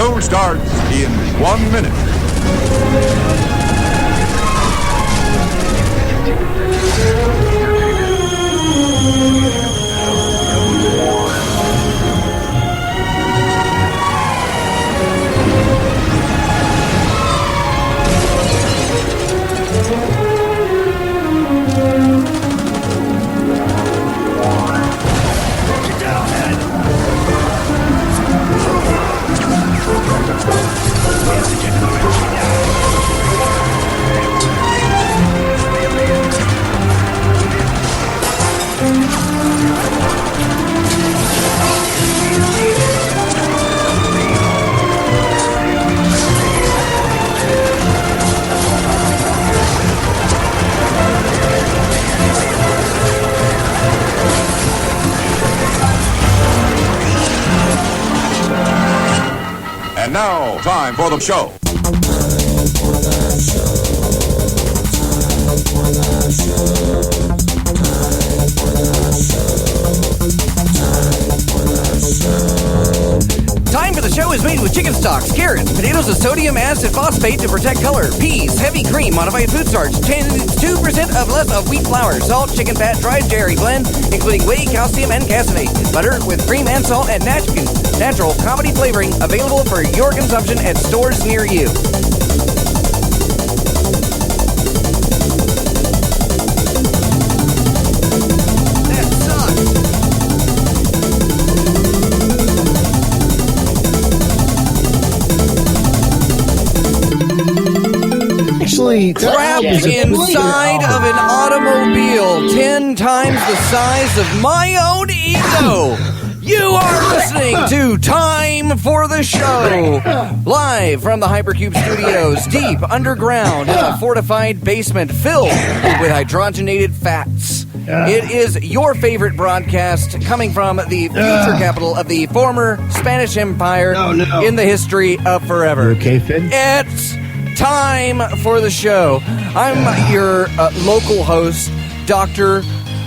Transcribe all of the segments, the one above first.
show starts in 1 minute. And now, time for the show. Time for the show is made with chicken stocks, carrots, potatoes with sodium acid phosphate to protect color, peas, heavy cream, modified food starch, 2% of less of wheat flour, salt, chicken fat, dried dairy blend, including whey, calcium, and caseinate, butter with cream and salt and natural comedy flavoring, available for your consumption at stores near you. Trapped inside of an automobile 10 times the size of my own ego. You are listening to Time for the Show, live from the Hypercube Studios, deep underground in a fortified basement filled with hydrogenated fats. It is your favorite broadcast coming from the future capital of the former Spanish Empire in the history of forever. Okay, Fidd? It's time for the show. I'm your local host, Dr.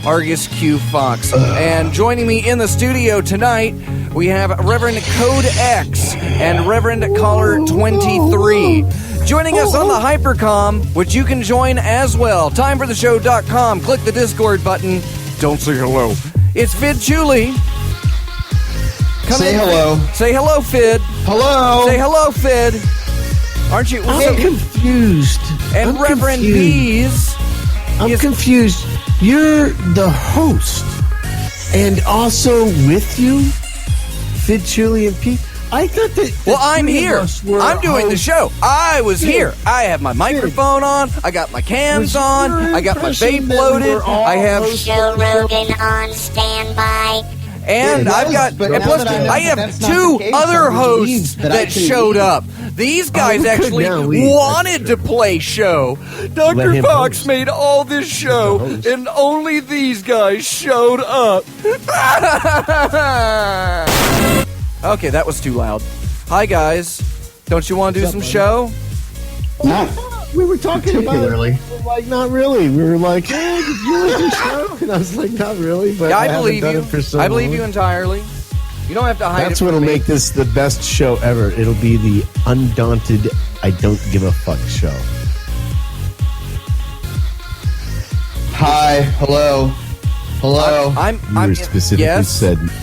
Argus Q. Fox. And joining me in the studio tonight, we have Reverend Code X and Reverend Caller 23. Joining us on the Hypercom, which you can join as well. Timefortheshow.com. Click the Discord button. Don't say hello. It's Fidd Chewley. Say hello. Say hello, Fidd. Hello. Say hello, Fidd. Aren't you? I'm confused. And I'm Reverend confused. Bees. I'm confused. You're the host. And also with you, Fidd Chewley and Pete. I thought that. Well, I'm here. I'm doing the show. I was here. I have my microphone on. I got my cans on. I got my vape loaded. I have Joe Rogan on standby. And I've got, and plus, I have two other hosts that showed up. These guys actually wanted to play show. Dr. Fox made all this show, and only these guys showed up. Okay, that was too loud. Hi, guys. Don't you want to do some show? No. We were talking about it. Like, not really. We were like, hey, did you like the show? And I was like, not really. But Yeah, I haven't believe done you. it for so I believe long. you entirely. You don't have to hide That's it from what'll me. make this the best show ever. It'll be the undaunted, I don't give a fuck show. Hi. Hello. Hello. You were specifically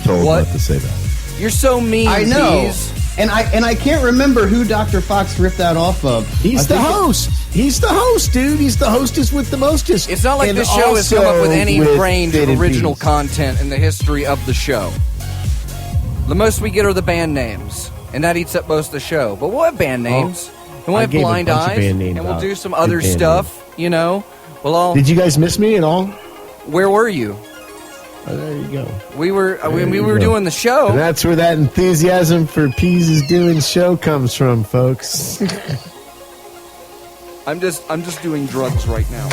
told not to say that. You're so mean. I know. Bees. And I can't remember who Dr. Fox ripped that off of. He's the host. He's the host, dude. He's the hostess with the mostest. It's not like And the show has come up with any with range Fidd of and original Bees. content in the history of the show. The most we get are the band names, and that eats up most of the show. But we'll have band names, and we'll I have gave a Blind bunch of Eyes, band names and we'll out. do some Good other band stuff, you know. We'll all... Did you guys miss me at all? Where were you? Oh, there you go. We were we were go. doing the show. And that's where that enthusiasm for Peas' doing show comes from, folks. I'm just doing drugs right now.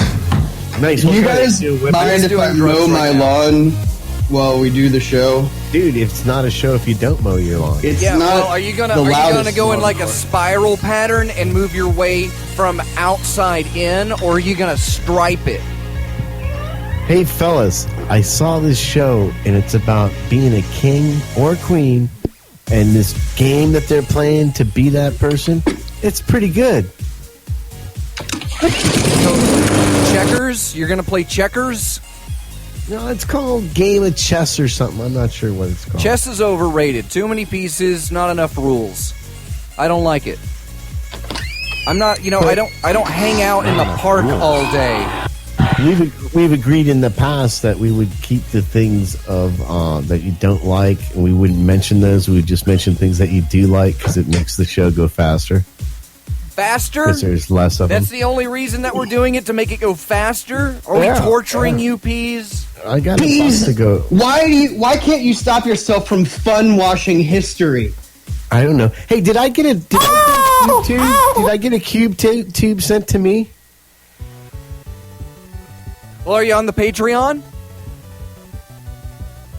Nice. Do you guys mind if I mow my lawn while we do the show? Dude, it's not a show if you don't mow your lawn. It's Yeah, not. well, are you gonna go in like a spiral pattern and move your way from outside in, or are you gonna stripe it? Hey, fellas, I saw this show, and it's about being a king or queen and this game that they're playing to be that person, it's pretty good. Checkers? You're going to play checkers? No, it's called Game of Chess or something. I'm not sure what it's called. Chess is overrated. Too many pieces, not enough rules. I don't like it. I'm not, I don't hang out in the park all day. We've agreed in the past that we would keep the things of that you don't like, and we wouldn't mention those. We would just mention things that you do like because it makes the show go faster. Faster? Because there's less of them. That's the only reason that we're doing it, to make it go faster? Are we torturing you, Peas? I got a bus to go. Why can't you stop yourself from fun washing history? I don't know. Hey, did I get a cube tube sent to me? Well, are you on the Patreon?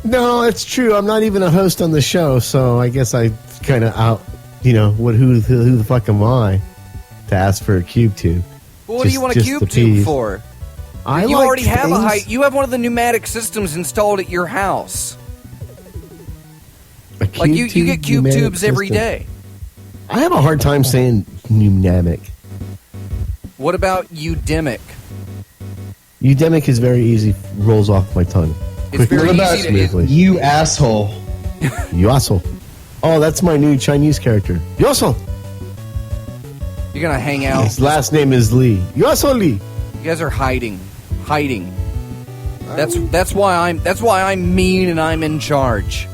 No, it's true. I'm not even a host on the show, so I guess I kind of out. Who the fuck am I to ask for a cube tube? Well, what do you want a cube tube for? You already have a height. You have one of the pneumatic systems installed at your house. Like you get cube tubes every day. I have a hard time saying pneumatic. What about Udemic? Udemic is very easy. Rolls off my tongue. It's very easy to... You asshole. You asshole. Oh, that's my new Chinese character. You asshole. You're gonna hang out. His last name is Lee. You asshole Lee. You guys are hiding. That's why I'm mean and I'm in charge.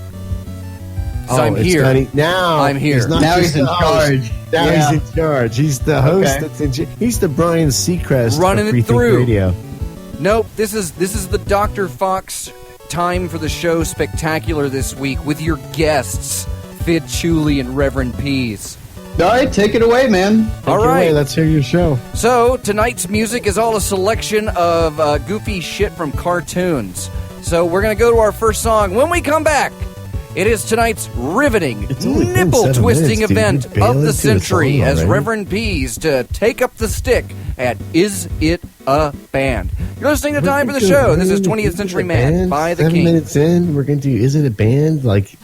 I'm here. Now I'm here. Now he's in charge. Now he's in charge. He's the host. Okay. He's the Brian Seacrest running of it through. Radio. Nope. This is the Dr. Fox time for the show spectacular this week with your guests, Fidd Chewley and Reverend Peas. All right, take it away, man. All right, let's hear your show. So tonight's music is all a selection of goofy shit from cartoons. So we're gonna go to our first song. When we come back, it is tonight's riveting, nipple-twisting event of the century as Reverend Peas to take up the stick at Is It a Band? You're listening to Time for the Show. This is 20th Century Man by the King. 7 minutes in, we're going to do Is It a Band? Like...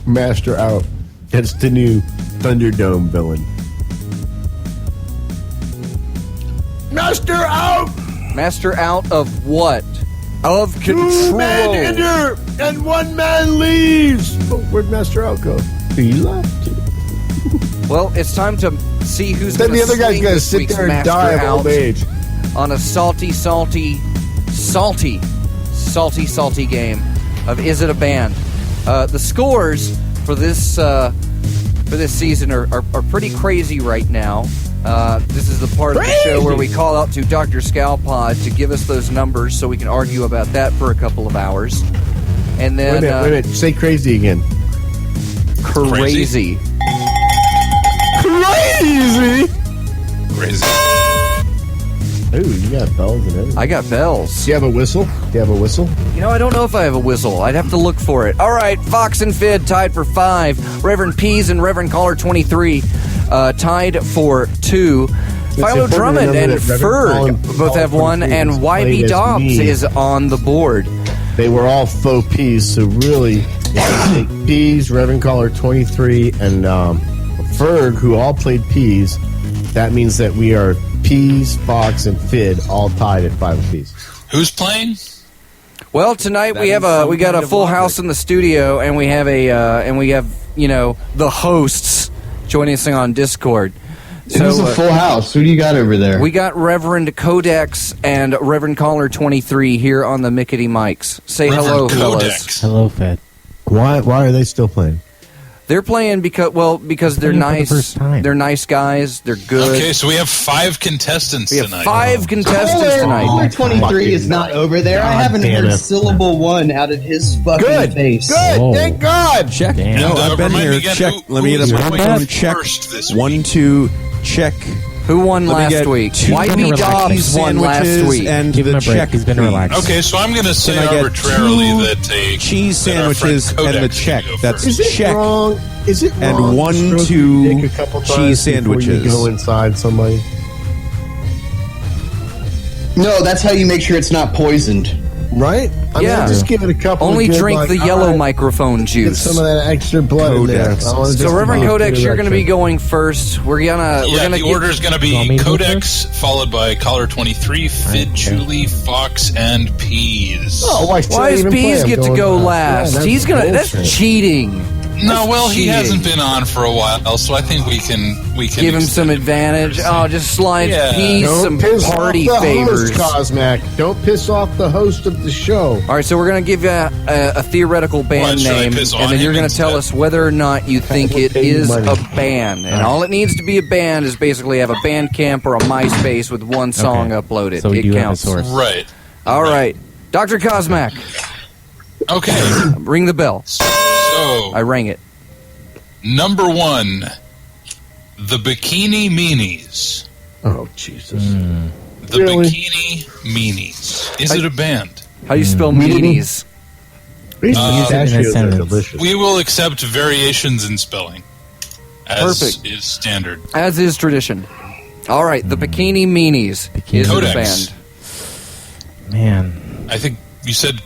Master out. That's the new Thunderdome villain. Master out! Master out of what? Of control. 2 men enter and 1 man leaves. Oh, where'd Master out go? He left. Well, it's time to see who's going to the other guy's going to sit there and die of old age on a salty game of Is It a Band? The scores for this season are pretty crazy right now. This is the part of the show where we call out to Dr. Scalpod to give us those numbers so we can argue about that for a couple of hours. And then wait a minute. Say crazy again. Crazy. Ooh, you got bells and everything. I got bells. Do you have a whistle? I don't know if I have a whistle. I'd have to look for it. All right, Fox and Fidd tied for 5. Reverend Peas and Reverend Caller 23 tied for 2. Philo Drummond and Ferg both have 1, and YB Dobbs is on the board. They were all faux Peas, so really, take Peas, Reverend Caller 23, and Ferg, who all played Peas. That means that we are Peas, Fox, and Fidd all tied at 5 apiece. Who's playing? Well, tonight we got a full house in the studio, and we have the hosts joining us on Discord. So it's a full house. Who do you got over there? We got Reverend Codex and Reverend Caller 23 here on the Mickety mics. Say Reverend hello, Codex. fellas. Hello, Fidd. Why are they still playing? They're playing because they're playing for the nice. first time. They're nice guys. They're good. Okay, so we have 5 contestants We have tonight. 5 contestants Caller tonight. 23 is not over there. I haven't damn heard it. syllable 1 out of his fucking face. Good. Whoa. Thank God. Check. Damn. No, I've been remind here. me again, Check. who Let me get was a going microphone. Check. first this 1, 2. Check. Who won Let me last get week? 2 Whitey Dobbs won last sandwiches week. and Give him the a break. check. He's been please. relaxed. Okay, so I'm going to say Can I get arbitrarily 2 that a cheese that our friend sandwiches and the Codex check? should go That's first. Is it check. wrong? Is it And wrong 1, to stroke 2 your dick a couple cheese times before sandwiches. you go inside somebody? No, that's how you make sure it's not poisoned. Right? I Yeah. mean, just give it a couple. Only of good, drink like, the all yellow right, microphone Get juice. some of that extra blood in there. Codex. I wanna So just Reverend give Codex, it you're going to be extra. going first. We're gonna The order is going to Want be me to go Codex, followed by Caller 23, Fidd Chewley, Fox, and Peas. Oh, why Why does Bees get to go last? He's gonna. That's cheating. No, well, he cheating. hasn't been on for a while, so I think we can Give him some extend it. advantage. Oh, just slide Yeah. Peas Don't some piss party off the favors. host, Cosmac. Don't piss off the host of the show. All right, so we're going to give you a theoretical band What, should I name, piss on and then you're him going to tell instead? us whether or not you think We'll it pay you is money. a band. And all it needs to be a band is basically have a Bandcamp or a MySpace with one song Okay. uploaded. So we It do counts. have a source. Right. All right, Dr. Cosmac, Okay. ring the bell. So, I rang it. number 1, the Bikini Meanies. Oh, Jesus. The Really? Bikini Meanies. Is it a band? How do you spell meanies? These in a pistachios are sentence. delicious. We will accept variations in spelling, as Perfect. is standard. As is tradition. All right, the Bikini Meanies. Bikini Is it a Codex. band? Man. I think you said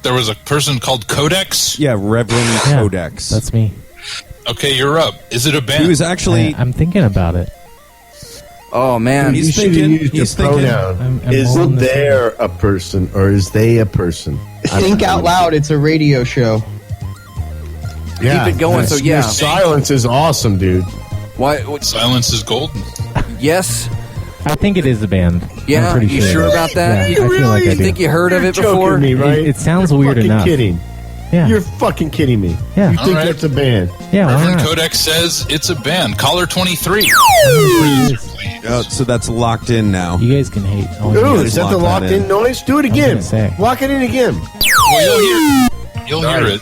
there was a person called Codex? Yeah, Reverend Yeah, Codex. That's me. Okay, you're up. Is it a band? He was actually. I'm thinking about it. Oh, man. He's You should thinking- use he's the thinking- pronoun. I'm Is on the there a person or is they a person? Think out loud. It's a radio show. Yeah. Keep it going, so Your yeah. silence is awesome, dude. Why? Silence is golden. Yes? I think it is a band. Yeah, I'm pretty you sure about that? Yeah, I feel like I You do. think you heard of it You're before? joking me, right? It sounds You're weird fucking enough. Kidding. Yeah. You're fucking kidding me. Yeah. You think All right. that's a band? Yeah, why Reverend not? Codex says it's a band. Caller 23. It is. Oh, so that's locked in now. You guys can hate. Oh, Dude, yeah. is that lock the that locked in in. noise? Do it was again. gonna say. Lock it in again. Well, you'll hear it.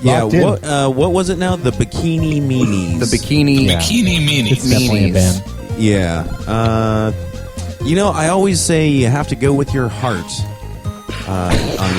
Yeah, Locked in. what was it now? The Bikini Meanies. The Bikini. Yeah. Bikini Meanies. It's definitely a band. Yeah. I always say you have to go with your heart on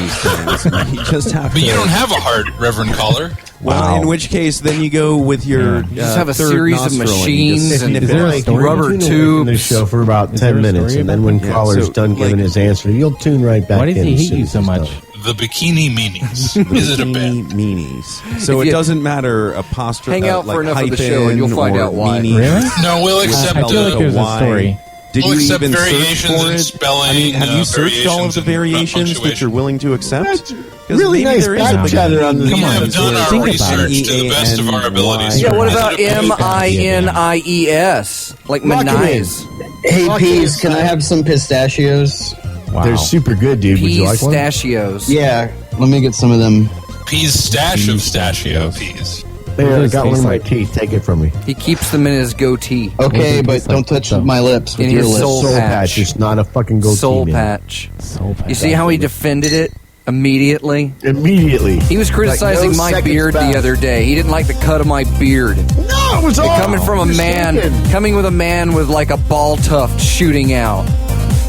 these things. You just have to. But you don't have a heart, Reverend Caller. Well, Wow. in which case, then you go with your. Yeah. You just have a third series of nostril and you just machines and sniff Is it. there a Like, story? rubber tune away from this tubes. show for about Is 10 there a minutes, story and then about when that? Yeah, caller's so, done giving like- his answer, you'll tune right back Why in. does he as hate soon you as so he's much? done. The Bikini Meanies. Is it a band? Meanies. So If it you- doesn't matter apostrophe. Hang out for like enough of the hyphen show and you'll find or out why. meanie. Really? No, we'll accept I feel like there's a Y. story. Did We'll you accept even search variations for in it? spelling, I mean, have you searched all of variations the in variations that punctuation. you're willing to accept? That's 'Cause really maybe nice there is back a chatter on the We Come on, have done our think about research it. to the best of our abilities. Yeah, what Is about it a band? M-I-N-I-E-S? Like Lock it in. Manize. Hey, Fuck Peas, it. can I have some pistachios? Wow. They're super good, dude. Would you like one? Pistachios. Yeah, let me get some of them. Peas stash of stachio peas. There, I does got one taste in my like? teeth. Take it from me. He keeps them in his goatee. Okay, What but does it don't taste like? touch my lips with In your his lips. soul Soul patch. patch. It's not a fucking goatee, Soul man. patch. So bad. You see how he defended it immediately? Immediately. He was criticizing Like, no my seconds beard back. the other day. He didn't like the cut of my beard. No, it was all Coming from a man, coming with a man with like a ball tuft shooting out.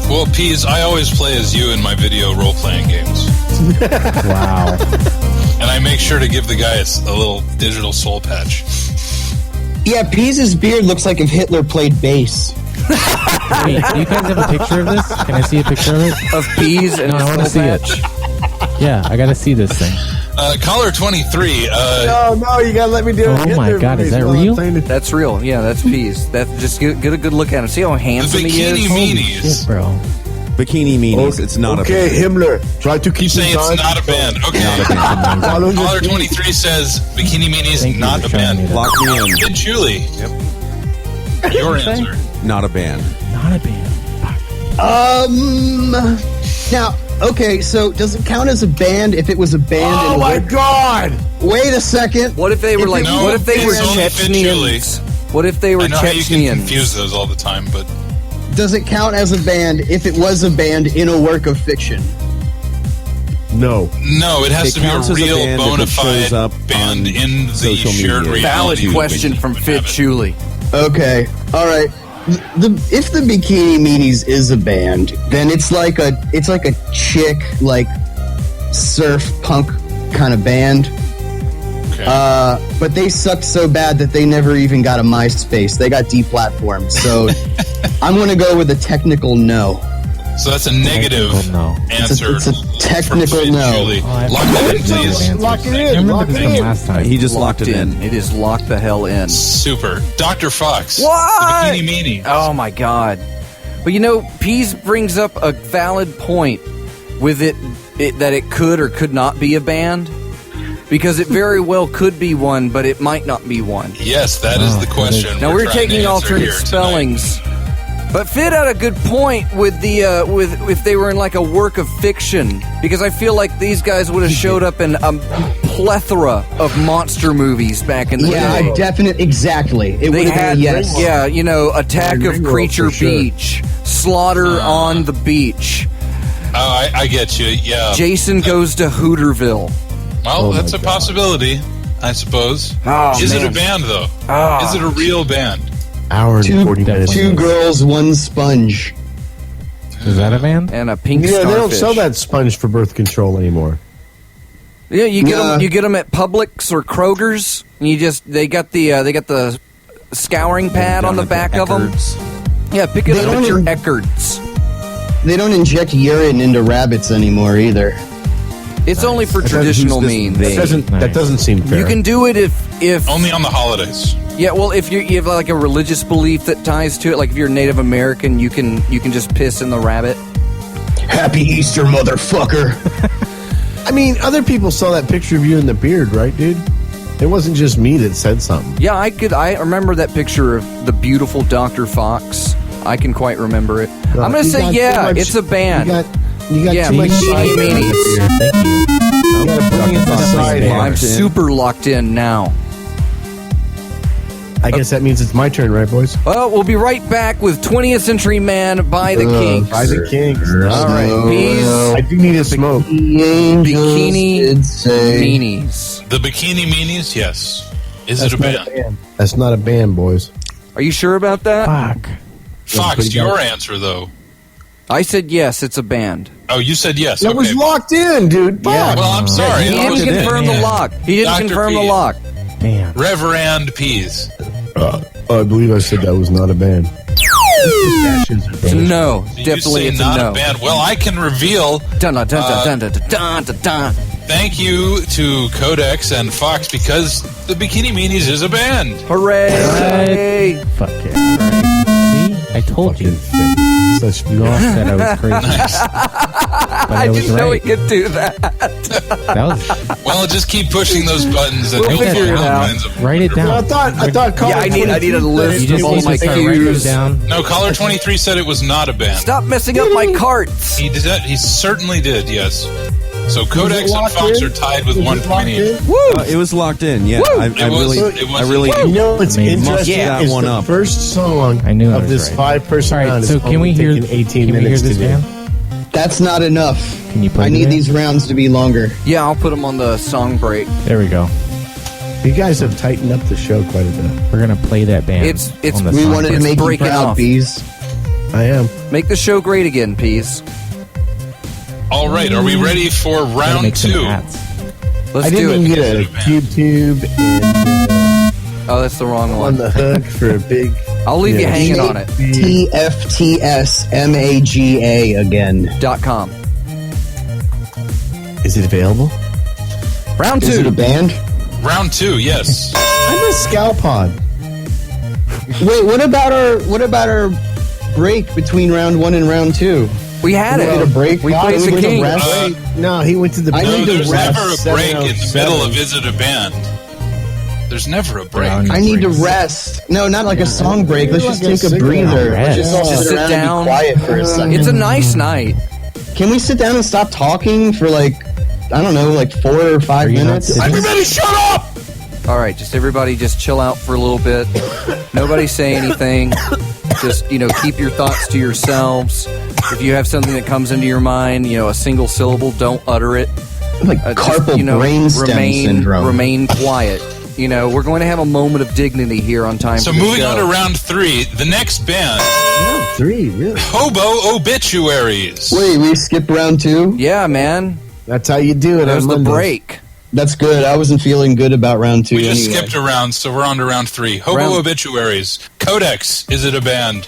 Well, Peas, I always play as you in my video role-playing games. Wow. And I make sure to give the guy a little digital soul patch. Yeah, Peas' beard looks like if Hitler played bass. Wait, do you guys have a picture of this? Can I see a picture of it? Of peas and No, I want to soul see it. patch. Yeah, I got to see this thing. Caller 23, No, you gotta let me do it. Oh my God, is that real? That's real. Yeah, that's peas. That just get a good look at him. See how the handsome he Bikini is. Meanies. Shit, bro. Bikini Meanies. It's not Okay, a band. Himmler, try to keep You're saying his it's eyes- not a band. Okay. Not a band. Follow your Caller feet. 23 says Bikini Meanies, Thank you not for a showing me band. that. Lock me in. Fidd Chewley. Yep. Your answer. Not a band. Not a band. Now, okay, so does it count as a band if it was a band Oh in my which, God! Wait a second. What if they were like? No, what if they were it's only Fidd Chechenians? What if they were I know how you can Chechenians? confuse those all the time, but Does it count as a band if it was a band in a work of fiction? No. no, it has It to be a counts as a real band if it bona shows fide up band on in the social shared media. Valid reality. question from Fidd Chewley. Okay, all right. If the Bikini Meanies is a band, then it's like a chick like surf punk kind of band. Okay. But they sucked so bad that they never even got a MySpace. They got deplatformed. So I'm going to go with a technical no. So that's a negative no. answer. It's a technical from Fidd no. Chewley. Oh, I Lock that in, please. Lock it I in. remember Lock this it from in. last time. He just locked it in. It is locked the hell in. Super. Dr. Fox. What? The Bikini Meanies. Oh my god! But Pease brings up a valid point with it that it could or could not be a band, because it very well could be one, but it might not be one. Yes, that is the question. Now we're trying to taking answer alternate here tonight. spellings. But Fidd had a good point with the with if they were in like a work of fiction, because I feel like these guys would have showed up in a plethora of monster movies back in the day. Exactly. It They would have had, been a yes. Attack of Ringworld Creature for sure. Beach, Slaughter on the Beach, Oh, I get you. Yeah. Jason Goes to Hooterville. Well, my that's a God. possibility, I suppose. Oh, Is it man. a band, though? Ah. Is it a real band? Hour and 40 minutes. Two girls, one sponge. Is that a band? And a pink Yeah, they don't starfish. sell that sponge for birth control anymore. Yeah, you get Nah. them. You get them at Publix or Kroger's. And they got the scouring pad on the back of them. Yeah, pick it They up don't at your even- Eckarts. They don't inject urine into rabbits anymore either. It's only for That doesn't- traditional who's this- means. That doesn't seem fair. You can do it if Only on the holidays. yeah. Well, if you have like a religious belief that ties to it, like if you're Native American, you can just piss in the rabbit. Happy Easter, motherfucker. I mean, other people saw that picture of you in the beard, right, dude? It wasn't just me that said something. Yeah, I remember that picture of the beautiful Dr. Fox. I can quite remember it. I'm gonna You say got yeah, too much- it's a band. You got Yeah, too much Bikini side Meanies. hair. Thank you. You gotta bring it to the side hair. I'm super locked in now. I guess that means it's my turn, right, boys? Well, we'll be right back with 20th Century Man by the Kinks. By the Kings. All right, Peas, I do need a smoke. Bikini did say- Meanies. The Bikini Meanies? Yes. Is it a band? That's not a band, boys. Are you sure about that? Fuck. Fox, your answer, though. I said yes, it's a band. Oh, you said yes. That okay. was locked in, dude. Yeah. Fuck. Well, I'm sorry. He I didn't locked it in. confirm the lock. He didn't Dr. confirm the P. lock. Damn. Reverend Peas. I believe I said that was not a band. It's a no. Did Definitely you say it's not a no. a band? Well, I can reveal. Dun, dun, dun, dun, dun, dun, dun, dun, dun. Thank you to Codex and Fox, because the Bikini Meanies is a band. Hooray! Fuck it. Right. See? I told you. Such You all said I was crazy. But I was didn't know he right. could do that. That was. Well, just keep pushing those buttons and We'll you'll figure find it all out. kinds of. Write it down. I thought. Yeah, I need a list You just of all need my to start writing it cues. down. No, Caller 23 said it was not a band. Stop messing up my carts. He did that. He certainly did. Yes. So Codex and locked Fox in? are tied with Is it 1 point locked each. in? Woo! It was locked in. Yeah, I It was- really. You know what's I mean, interesting yeah, is one the up. first song I knew I of was this right. 5-person All right, round so is can we only hear? taking 18 Can we hear minutes this to do. band? That's not enough. Can you play I the need band? these rounds to be longer. Yeah, I'll put them on the song break. There we go. You guys have tightened up the show quite a bit. We're gonna play that band. It's- on the We song. wanted to It's make you breaking proud, off. bees. I am. Make the show great again, Peas. All right, are we ready for Gotta round make some 2? hats. Let's I do didn't it. even get a cube tube and Oh, that's the wrong on one. the hook for a big. I'll leave you hanging on it. TFTSMAGA again. .com. Is it available? Round Is it a 2. band? Round 2, yes. I'm a Scalpod. Wait, what about our break between round 1 and round 2? We had We it. need a break. We Wow, played we the need a King. rest. No, he went to the. I No, need to there's rest. never a break in the middle of Is It a Band? There's never a break. Round I need to breaks. rest. No, not like a song break. Let's just take a breather. Rest. Let's just all Just sit sit around down. and be quiet for a second. It's a nice night. Can we sit down and stop talking for like I don't know, like 4 or 5 you not minutes. sitting? Everybody shut up! All right, everybody just chill out for a little bit. Nobody say anything. Just, keep your thoughts to yourselves. If you have something that comes into your mind, a single syllable, don't utter it. Like carpal brainstem syndrome. Remain quiet. We're going to have a moment of dignity here on Time So for the moving Show. on to round 3, the next band, Round 3, really? Hobo Obituaries. Wait, we skipped round 2? Yeah, man. That's how you do it. There's on the Mondays. break. That's good. I wasn't feeling good about round 2 We just anyway. skipped a round, so we're on to round 3. Hobo Obituaries. Codex, is it a band?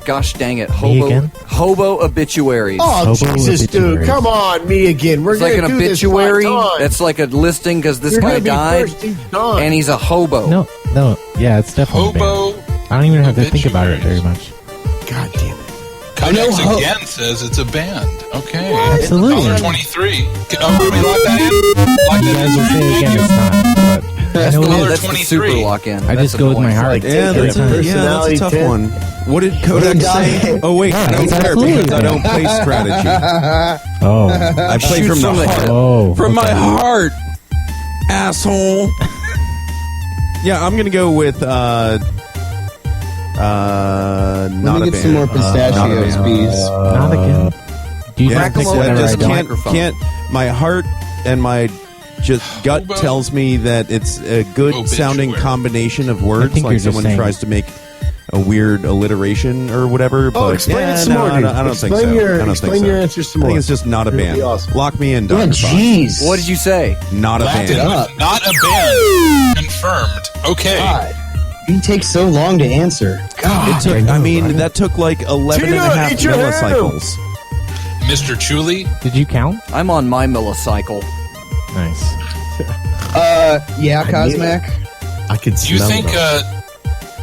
Gosh dang it. Me again? Hobo Obituaries. Oh, Hobo Jesus, dude. obituaries. Come on, me again. We're It's like going an to do obituary. this 5 times. That's like a listing because this You're guy gonna be died first each time. and he's a hobo. No. Yeah, it's definitely a band. Hobo I don't even have to think about it very much. God damn it. Codex know again says it's a band. Okay. Absolutely. Caller 23. Can we lock that in? Lock You guys will that say in? again it's not. But That's, I know the, it is. that's the 23. super lock-in. I just go with my heart. Yeah, that's Personality a tough 10. one. What did Kodak say? Oh, wait, I don't it's care absolutely because I don't play strategy. Oh. I play Shoot from from the the heart. hip. Oh. From my okay. heart, asshole. Yeah, I'm gonna go with not Let a me band. get some more pistachios, bees. Not again. Do you Yeah, just pick them I over whatever just I don't? microphone. can't. My heart and my just gut Hobo. tells me that it's a good sounding Obituary. combination of I words. think Like you're just someone saying- tries to make a weird alliteration or whatever. But explain yeah, it some no, more, I dude. don't think Explain so. your- I don't explain think so. your answers some I think more. it's just not a It'll be band. awesome. Lock me in, Oh, Dr. Fox. jeez. What did you say? Not a Locked it band. up. Not a band. Confirmed. Okay. God. You take so long to answer. God. It took, I mean, that took like 11 and a half eat your millicycles. Mr. Chewley. Did you count? I'm on my millicycle. Nice. Yeah, Cosmac. I could Do you smell think? them.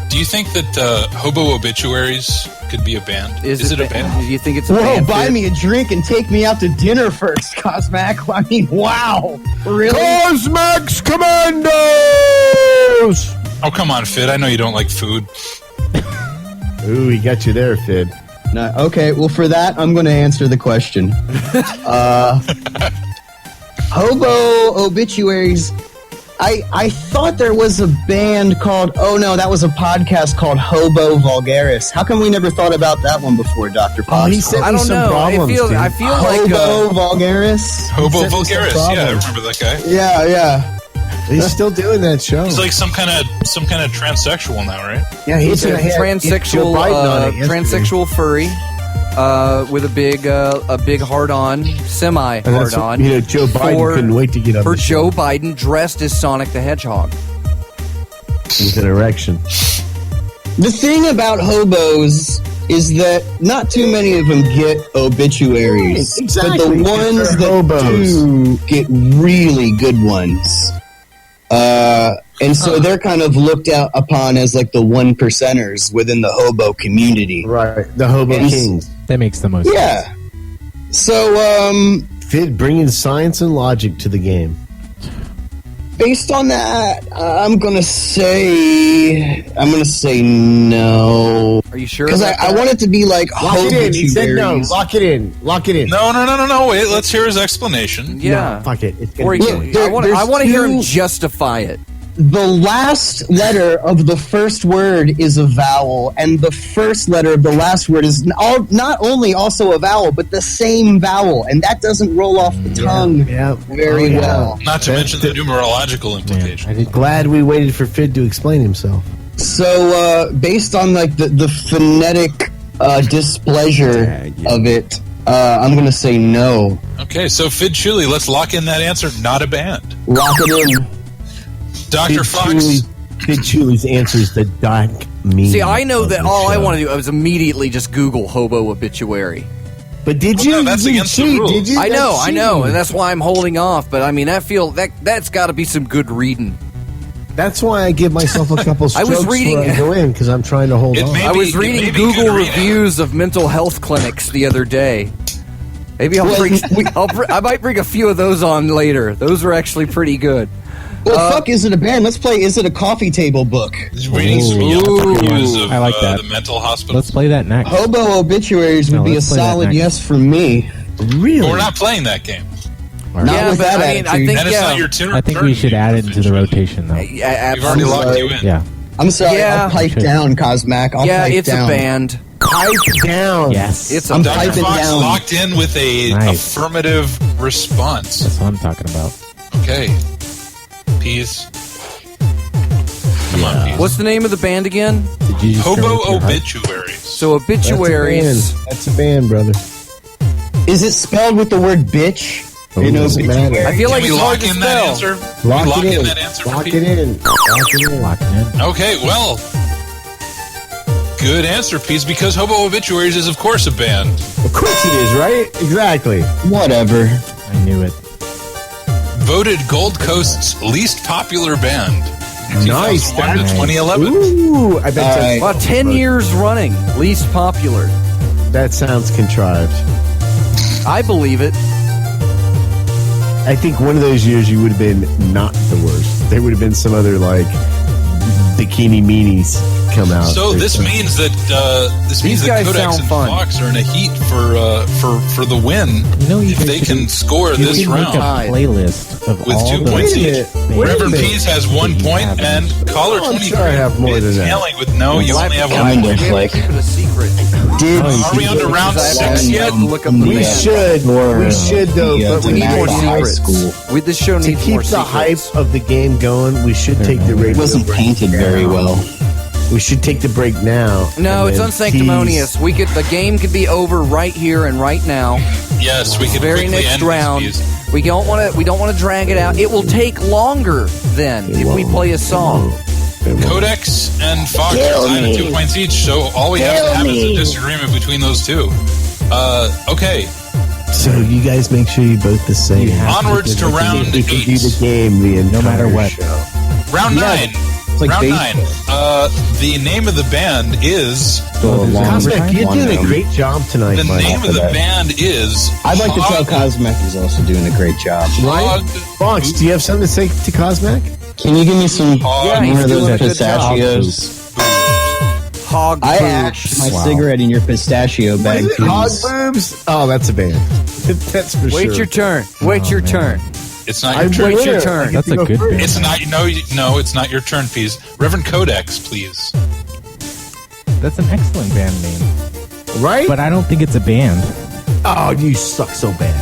Do you think that Hobo Obituaries could be a band? Is it a band? Do you think it's a Whoa, band? buy Fid? me a drink and take me out to dinner first, Cosmac. I mean, wow. Really? Cosmax Commandos! Oh, come on, Fidd. I know you don't like food. Ooh, he got you there, Fid. No, okay, well, for that, I'm going to answer the question. Hobo Obituaries. I thought there was a band called, oh no, that was a podcast called Hobo Vulgaris. How come we never thought about that one before, Dr. Fox? Oh, he sent I me don't some know. problems, dude. I feel like Hobo Vulgaris? Hobo sent me some Vulgaris. Yeah, I problems. remember that guy. Yeah. He's still doing that show. He's like some kind of transsexual now, right? Yeah, it's a transsexual transsexual furry with a big hard on, semi And that's- hard on. you know, Joe Biden couldn't wait to get up for the show. Joe Biden dressed as Sonic the Hedgehog. with an erection. The thing about hobos is that not too many of them get obituaries. Exactly. But the ones They're that hobos. do get really good ones. And so they're kind of looked out upon as like the 1%ers within the hobo community. Right. The Hobo Yes. Kings. That makes the most sense. Yeah. So, Fid bringing science and logic to the game. based on that, I'm gonna say no. Are you sure? Because about I that? want it to be like Lock it in. He said no. obituaries. Lock it in. Lock it in. No. Wait, let's hear his explanation. Yeah. No, fuck it. It's gonna Or be he- funny. There- I want there's to hear him two- justify it. The last letter of the first word is a vowel, and the first letter of the last word is not only also a vowel, but the same vowel, and that doesn't roll off the tongue Yeah. very Oh, yeah. well. Not to mention the numerological Man, implications. I did Glad we waited for Fid to explain himself. So, based on like the phonetic displeasure of it, I'm going to say no. Okay, so Fidd Chewley, let's lock in that answer. Not a band. Lock it in. Dr. Fox. Fid Chewley's answer is the dark meaning. See, I know of that the all I show. want to do is immediately just Google hobo obituary. But did Well, you? no, that's you against the cheat, rules. Did you? I know, That's I know, cheating. and that's why I'm holding off. But I mean, that's got to be some good reading. That's why I give myself a couple I strokes was reading- before I go in because I'm trying to hold It on. may- I was Maybe- reading maybe Google good reading. reviews of mental health clinics the other day. Maybe I'll Well, bring. we- I might bring a few of those on later. Those were actually pretty good. Well, fuck, is it a band? Let's play Is It a Coffee Table Book? He's reading some Yelp Ooh. reviews of I like that. the mental hospital. Let's play that next. Hobo obituaries would No, be a let's play that solid next. yes from me. Really? But we're not playing that game. Not Yeah, with but that I mean, I attitude. think And it's not your I think we should add it into the rotation, though. Yeah, We've already absolutely. locked you in. Yeah. I'm sorry. Yeah. I'll pipe Should. down, Cosmac. I'll Yeah, pipe it's down. a band. Pipe down. Yes. It's a I'm Dr. piping Fox down. locked in with a Nice. affirmative response. That's what I'm talking about. Okay. Peas. Come on, Peas. What's the name of the band again? Did you just go Hobo with your heart? Obituaries. So Obituaries. That's a band, brother. Is it spelled with the word bitch? Oh, it doesn't matter. I feel like Can we it's hard lock to in that spell. answer? Lock Can we it in. that answer for Lock Peas? it in. Lock it in. Locking in. Okay, well, good answer, Peas, because Hobo Obituaries is, of course, a band. Of course it is, right? Exactly. Whatever. I knew it. Voted Gold Coast's least popular band. Nice. 2001 to 2011. Ooh, I bet All right. Wow, 10 years running, least popular. that sounds contrived. I believe it. I think one of those years you would have been not the worst. There would have been some other like bikini meanies come out. So this means that These guys Codex sound and fun. Fox are in a heat for the win. You know, you if they can score you this can make round a playlist of with all 2 the points Wait a each. minute. bands. Wait a Reverend minute. Pease has 1 You point, have and caller Oh, I'm 23 sure I have more than is that. yelling with no. You only have 1 Kind point. of like. Keep it a secret. Did Are we on to round 6 yet? Look up the We band. should though, but we need more high secrets. school. This show To needs keep more the secrets. hype of the game going, we should take the It radio. wasn't break painted very now. well. We should take the break now. No, and it's then unsanctimonious. The game could be over right here and right now. Yes, we can Very quickly next end round. these. We don't want to drag it out. It will take longer then if we play a song. Codex and Fox are tied at 2 points each, so all we have to have is a disagreement between those two. Okay, So you guys make sure you vote the same. onwards to round We can do 8. the game the entire matter what. show. Round 9. like Round baseball. 9. The name of the band is. Cosmic, you're doing a great job tonight, The Mike. name of the band is. I'd like to tell Hog- Cosmac he's also doing a great job. Right? Hog- Fox, do you have something to say to Cosmic? Can you give me some Yeah, he's more of doing those a good job. pistachios? Hog I boobs. ashed my cigarette in your pistachio bag, Hog please. boobs? Oh, that's a band. That's for Wait sure. your turn. Wait your turn. It's not I'm your turn. Wait your winner. turn. I get That's to a go good first. band. It's not. No, it's not your turn, please. Reverend Codex, please. That's an excellent band name. Right? But I don't think it's a band. Oh, you suck so bad.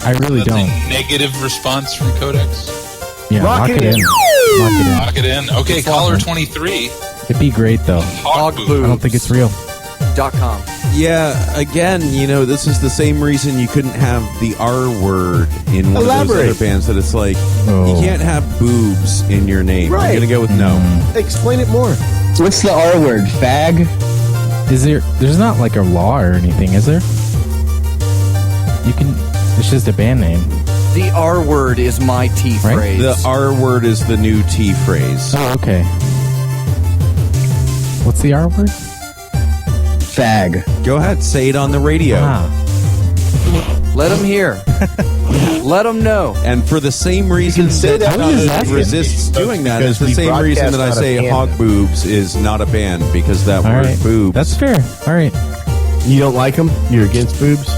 I really That's don't. a negative response from Codex. Yeah, Lock lock it it in. in. Lock it in. Lock it in. Okay, caller 23. It'd be great, though. Hog Hog boo. I don't think it's real. .com. Yeah, again, this is the same reason you couldn't have the R word in one of those Elaborate. other bands. That it's like Oh. you can't have boobs in your name. Right. I'm gonna go with no. Explain it more. What's the R word? Fag? Is there's not like a law or anything, is there? It's just a band name. The R word is my T Right? phrase. The R word is the new T phrase. Oh, okay. What's the R word? Fag. Go ahead, say it on the radio. Ah, Let them hear. Let them know. And for the same reason say that that on the Cosmic radio. resists doing that, Because it's the we same reason that I broadcast say out of hog Canada. boobs is not a band because that all word right. boobs. That's fair. All right. You don't like them? You're against boobs?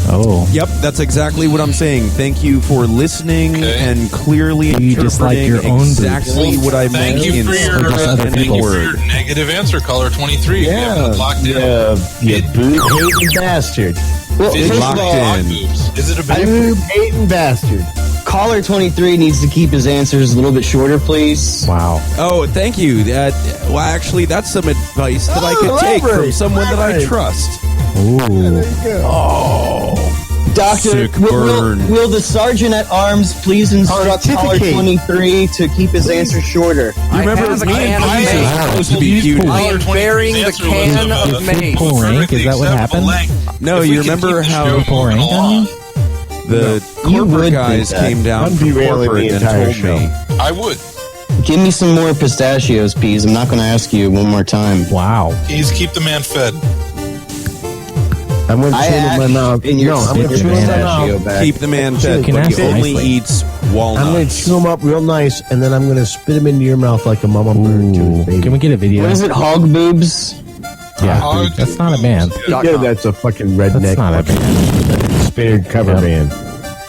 Oh. Yep, that's exactly what I'm saying. Thank you for listening Okay. and clearly You just like interpreting your own boobs. exactly what I meant Thank you in for your just other any thank you for word. your negative answer, caller 23. We have it locked in. you boob-hating bastard. Well, Fid first locked of all, hog in. boobs. Is it a band? Boob-hating bastard. caller 23 needs to keep his answers a little bit shorter, please. Wow. Oh, thank you. Well, actually, that's some advice that I could take from elaborate, someone that I elaborate. trust. Ooh. Doctor, Sick burn. will the sergeant at arms please instruct caller Pontificate. 23 to keep his answer shorter? I Remember, have a me can and of Pease mace. are supposed to be cute. I am Caller 23's bearing the answer was can of of mace. Pull rank? Is that what happened? No, If we you can remember keep the how show Pull moving rank on along. you? the You would corporate think guys that. came down I'm from derailing corporate the and entire told me. show. I would. Give me some more pistachios, Peas. I'm not going to ask you one more time. Wow. Please keep the man fed. I'm going to I chew in my asked mouth. in your No, I'm going to spit chew in my pistachio mouth. bag. Keep the man fed, can but ask he only nicely. eats I'm going to walnuts. chew them up real nice, and then I'm going to spit them into your mouth like a mama bird to Ooh. his baby. Can we get a video? What is it, hog boobs? Yeah. Hog That's not a band. Yeah, that's a fucking redneck That's not a fucking band. spinner cover Yep. band.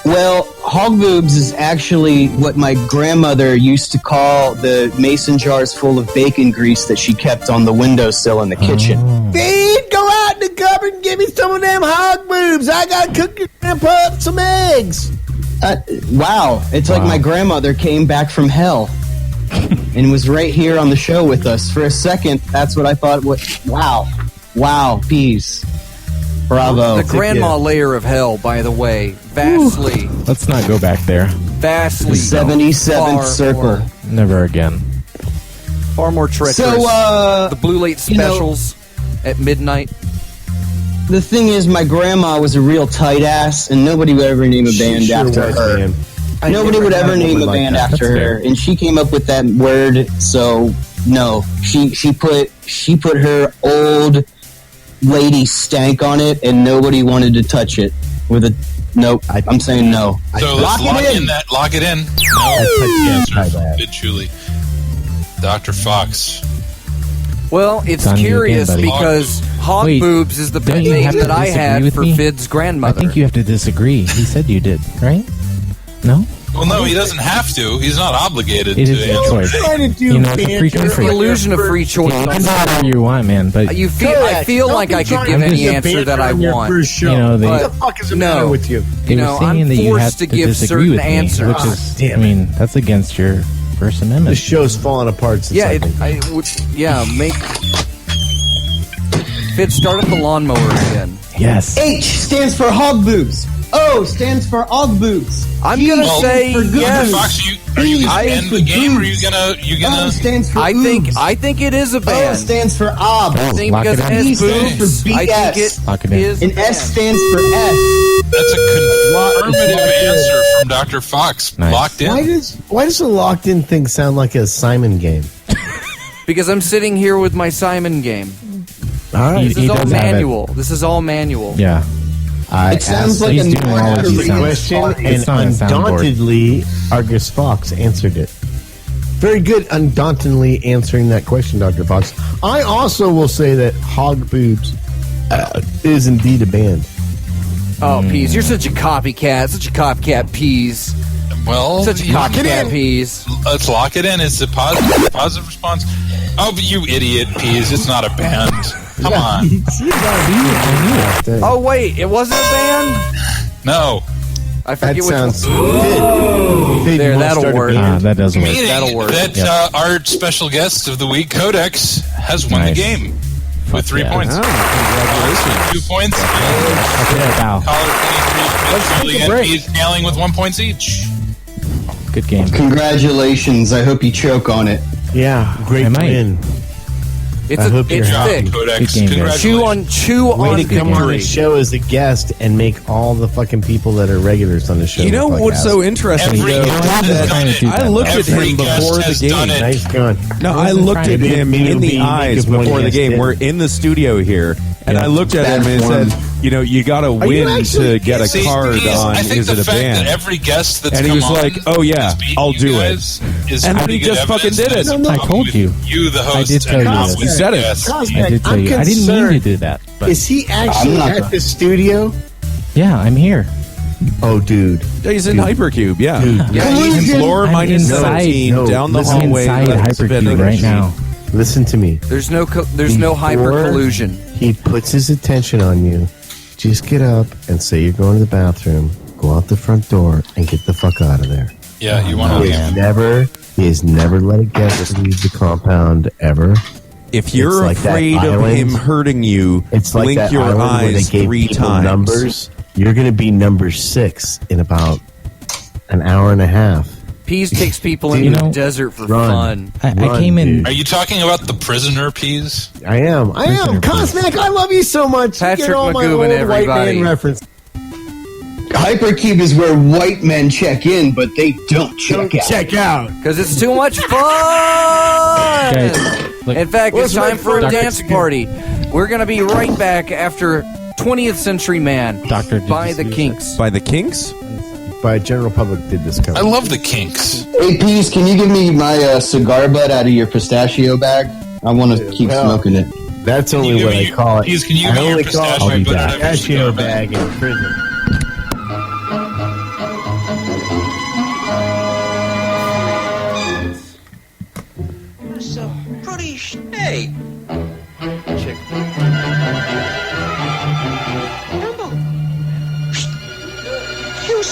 Well, hog boobs is actually what my grandmother used to call the mason jars full of bacon grease that she kept on the windowsill in the kitchen. Feed, go out in the cupboard and give me some of them hog boobs. I got to cook your grandpa up some eggs. Wow. It's like my grandmother came back from hell and was right here on the show with us. For a second, that's what I thought. Wow, peas. Bravo. The grandma layer of hell, by the way, vastly. Let's not go back there. Vastly. The 77th circle. Never again. Far more treacherous. So, the Blue Late specials at midnight. The thing is, my grandma was a real tight ass, and nobody would ever name a band after her. Nobody would ever name a band after her, and she came up with that word. So no, she put her old lady stank on it, and nobody wanted to touch it with a nope. I'm saying no. So let's lock it in. No answer. Fidd Chewley. Dr. Fox. Well, it's It's on you curious again, buddy. because hog Wait, boobs is the don't you name have to that I disagree had with for me? Fidd's grandmother. I think you have to disagree. He said you did, right? No? Well, no, he doesn't have to. He's not obligated It to is your answer. choice. You know, it's a free It's the country. illusion of free choice. You can do whatever you want, man, but I feel like I could give any answer that I want. you know, But- What the fuck is the no. matter with you? they You were know, saying I'm that you have forced to give disagree certain with me, answers. which is, damn I mean, that's against your First The Amendment. show's falling apart since Yeah, I've been- make Fidd start at the lawnmower again. Yes. H stands for hog boobs. O stands for og boobs. I'm gonna Well, say for good yes. news. Fox, are you going to end the game, or are you gonna O stands for I think oobs. it is a O band. stands for ob. I think Lock because it in. S B stands boobs. for I think it Lock it in. is a And S band. stands for S. That's a confirmative answer from Dr. Fox. Nice. Locked in. Why does the locked in thing sound like a Simon game? Because I'm sitting here with my Simon game. All right. This is all does have it. manual. This is all manual. Yeah. I It sounds asked like he's a doing all of the these sounds. question, and It's not a soundboard. undauntedly, Argus Fox answered it. Very good, undauntedly answering that question, Dr. Fox. I also will say that Hog Boobs is indeed a band. Oh, Peas, you're such a copycat, Peas. Well, Such a copycat, Peas. let's lock it in. It's a positive response. Oh, but you idiot, Peas. It's not a band. Come on. Oh, wait, it wasn't a band? No. I That forget which sounds one. Fid, There, you wanna that'll start a work. band? That doesn't work. Meaning That'll work. that our special guest of the week, Codex, has won Nice. the game with 3 yeah. points. Congratulations. 2 points. Wow. Caller 23, Fidd Chewley, and Peas nailing with 1 point each. Good game. Congratulations. I hope you choke on it. Yeah, great I might. win. It's I hope you're it's happy. thick. Codex, Good game, guys. congratulations. Chew Way on to come on the victory. show as a guest and make all the fucking people that are regulars on the show. You know look like what's so interesting? Every though, guest is has that done it. I looked at Every him guest before the has done game. it. Nice gun. No, I wasn't looked at trying to him be- in the be- eyes make it one before the against game. it. We're in the studio here, and I looked at him and That's said, "You know, you got to you win actually- to get a See, card Peas, on. I think Is the it a fact band?" that every guest that's And he come was on like, "Oh, yeah, has beaten I'll you do it." guys is And then pretty he good just fucking evidence did it. that No, I it's told you. You, the host, did tell and you not this. with You said the it. guests. I did tell I'm you. I didn't mean to concerned. do that. But Is he actually I'm not at gonna- the studio? yeah, I'm here. Oh, dude. He's in Hypercube, yeah. Yeah, He's floor I'm minus inside. 17 No, down the listen, hallway. Inside left Hypercube vending right machine. now. Listen to me. There's no hyper Before collusion. He puts his attention on you. Just get up and say you're going to the bathroom. Go out the front door and get the fuck out of there. Yeah, you want He has never let a guest leave the compound ever. If you're It's like that afraid of island. him hurting you, It's like blink that your island where they eyes gave 3 people times. numbers. You're going to be number 6 in about an hour and a half. Peas takes people Dude, into you know, the desert for run. fun. I came in. dude. Are you talking about the prisoner, Peas? I am. Prisoner, Cosmic, I love you so much. You Patrick get all my McGowan, old white everybody. man reference. Hypercube is where white men check in, but they don't check out. Check out. Because it's too much fun! Guys, look, In fact, it's What's time for a Dr. dance party. We're going to be right back after 20th Century Man Doctor, did by you the see Kinks. By the Kinks? By general public did this cover. I love the Kinks. Hey, Peas, can you give me my cigar butt out of your pistachio bag? I want to keep well, smoking it. That's Can you only give what me I call it. Peas, can you I give me your only call pistachio it butt out of your pistachio cigar bag in prison.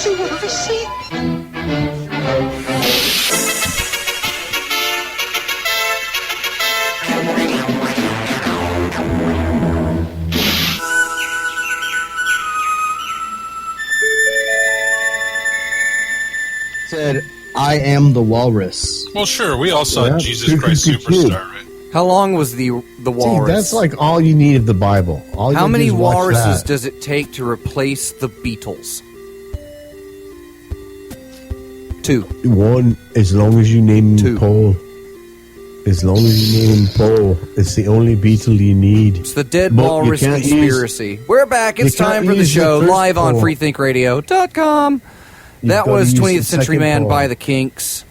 see what I see. Said, I am the walrus. Well, sure. We all saw Yeah. Jesus Christ Superstar, right? How long was the walrus? See, that's like all you need of the Bible. All you How gotta many do is watch walruses that. does it take to replace the Beatles? 2. One, as long as you name Two. him Paul. As long as you name him Paul, it's the only Beatle you need. It's the Dead But you Walrus can't Conspiracy. We're back. It's you can't time for the use the show, first live on Paul. freethinkradio.com. That gotta was use 20th the Century second Man Paul. by the Kinks.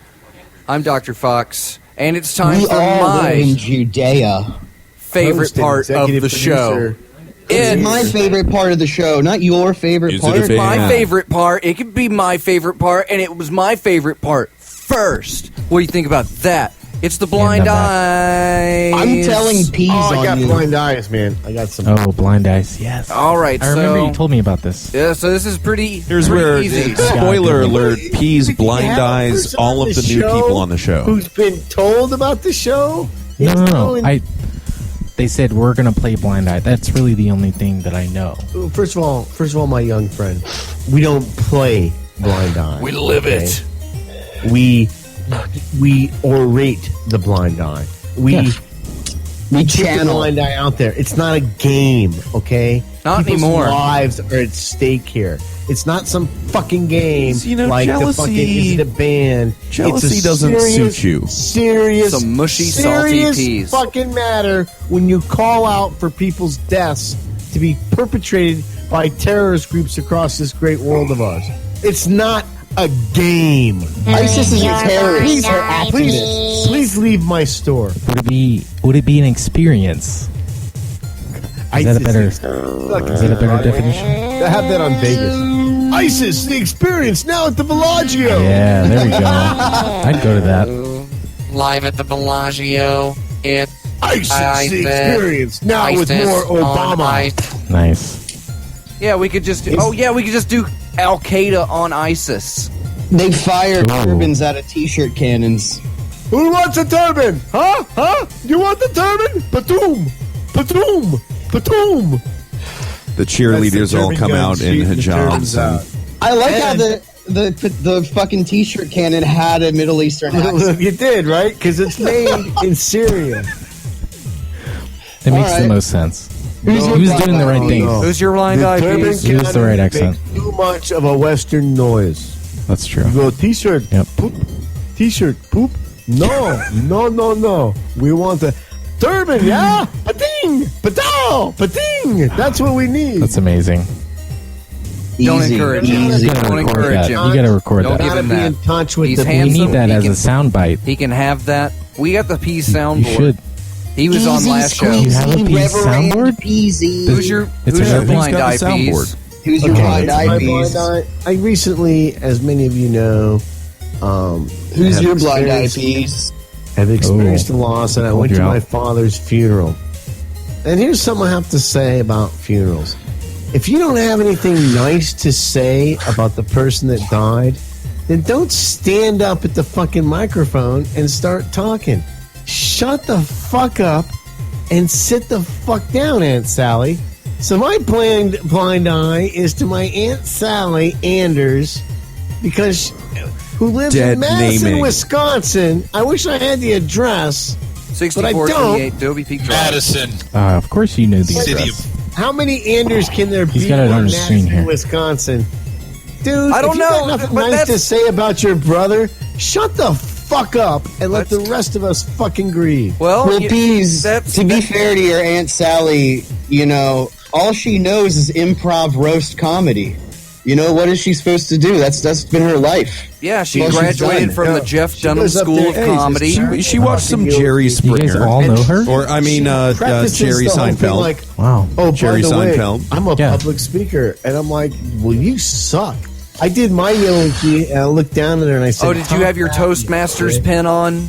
I'm Dr. Fox, and it's time We for all live in my Judea. favorite Host and part of executive the show. producer. It's my favorite part of the show, not your favorite Is it a part. fan? My favorite part. It could be my favorite part, and it was my favorite part first. What do you think about that? It's the blind eyes. I'm telling peas Oh, I on got you. blind eyes, man. I got some. Oh, blind eyes. Yes. All right, I remember so you told me about this. yeah, so this is pretty. Here's pretty where, easy. spoiler alert, Peas, We blind have a eyes, person all on of the new show people on the show. Who's been told about the show? No, It's no, no. going- They said we're gonna play blind eye. That's really the only thing that I know. First of all, my young friend, we don't play blind eye. We live it. We orate the blind eye. We Yeah. We put the channel. blind eye out there. It's not a game, okay? Not People's anymore. lives are at stake here. It's not some fucking game. You know, like the jealousy- fucking is it a band? jealousy It's a doesn't serious, suit you. Serious, Some mushy, salty serious peas. fucking matter when you call out for people's deaths to be perpetrated by terrorist groups across this great world of ours. It's not a game. ISIS is a Your terrorist. blind eye, Please leave my store. Would it be an experience? Is that a better? Is that a better definition? I have that on Vegas. ISIS, the experience now at the Bellagio. Yeah, there we go. I'd go to that. Live at the Bellagio. It's ISIS, the experience now with more Obama. Nice. Yeah, we could just. We could just do Al Qaeda on ISIS. They fired Ooh. turbans out of t-shirt cannons. Who wants a turban? Huh? Huh? You want the turban? Patoom! Patoom! Patoom! The cheerleaders all come out in hijabs. And I like how the fucking t-shirt cannon had a Middle Eastern accent. You did, right? Because it's made in Syria. It makes All the right. most sense. Who's your Who's blind doing the eye? right thing? no. Who's your blind The eye turban piece? Use the right cannon accent. makes too much of a Western noise. That's true. You go t-shirt, Yep. poop, t-shirt, poop. No, no. We want the turban, yeah? Pating, patow, pating. That's what we need. That's amazing. Don't Easy, encourage him. easy. You gotta Don't record encourage that. him. You gotta record Don't that. give Gotta him be that. in touch with He's the We handsome. need that He as can- a soundbite. He can have that. We got the Peas soundboard. You should. He was on Easy last show. squeezy, You have a piece Reverend soundboard? Peasy. Who's your It's who's a your Who's blind got eye the piece? soundboard? Who's your Okay, blind it's eye my piece? blind eye. I recently, as many of you know, Who's have your blind eye experienced- piece? have experienced a loss, and I Hold went you to my out. father's funeral. And here's something I have to say about funerals. If you don't have anything nice to say about the person that died, then don't stand up at the fucking microphone and start talking. Shut the fuck up and sit the fuck down, Aunt Sally. So my blind eye is to my Aunt Sally Anders, because who lives Dead in Madison, naming. Wisconsin. I wish I had the address. 6428 Dobie Peak Drive. Madison. Of course you know the City address. of How many Anders can there He's be got it on in his screen Madison, here. Wisconsin? Dude, I don't if you know, got nothing but nice that's- to say about your brother, shut the fuck up and let the That's- rest of us fucking grieve. Well, Well, Peas, that's to be fair to your Aunt Sally, you know, all she knows is improv roast comedy. You know, what is she supposed to do? That's been her life. yeah. She Well, she's graduated done. from the Yeah. Jeff She Dunham goes up School there, of hey, Comedy. she watched some Jerry You guys Springer. all know her? Or, I mean, Practices Jerry the whole thing Seinfeld. like, Wow. oh, Jerry by the way, Seinfeld. I'm a Yeah. public speaker. And I'm like, well, you suck. I did my yelling key, and I looked down at her and I said, Oh, did you have your Toastmasters pen on?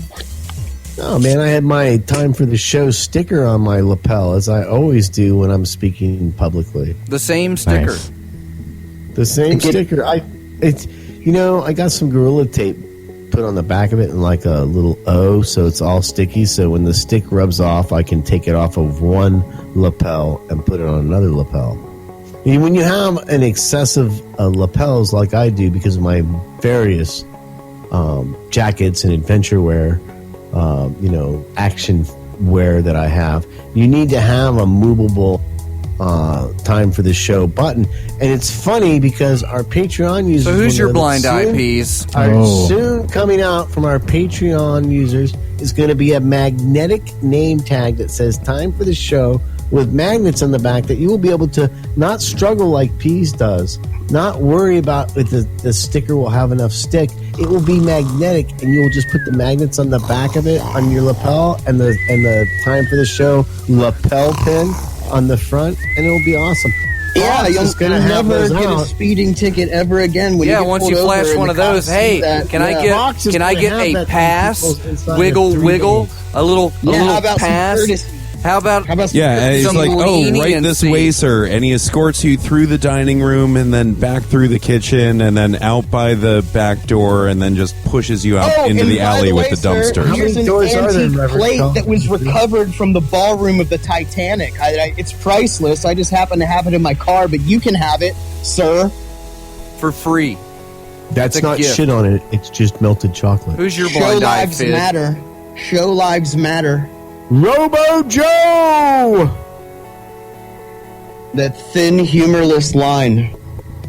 Oh man, I had my time for the show sticker on my lapel, as I always do when I'm speaking publicly. The same sticker. Nice. The same Get- sticker. It's, I got some Gorilla Tape put on the back of it in like a little O, so it's all sticky. So when the stick rubs off, I can take it off of one lapel and put it on another lapel. When you have an excessive lapels like I do because of my various jackets and adventure wear, action wear that I have, you need to have a movable time for the show button. And it's funny because our Patreon users... So who's your blind eye piece? Soon coming out from our Patreon users is going to be a magnetic name tag that says time for the show with magnets on the back that you will be able to not struggle like Peas does, not worry about if the sticker will have enough stick. It will be magnetic, and you will just put the magnets on the back of it on your lapel and the time for the show lapel pin on the front, and it'll be awesome. Yeah, you'll never get a speeding ticket ever again. When once you flash one of those, hey, can I get a pass? Wiggle, a little pass. How about he's like, right this way, sir. And he escorts you through the dining room and then back through the kitchen and then out by the back door and then just pushes you out into the alley with the dumpster. Here's an antique plate that was recovered from the ballroom of the Titanic. It's priceless. I just happen to have it in my car, but you can have it, sir. For free. That's not shit on it. It's just melted chocolate. Who's your blind eye, Fidd? Show lives matter. Show lives matter. Robo Joe! That thin, humorless line.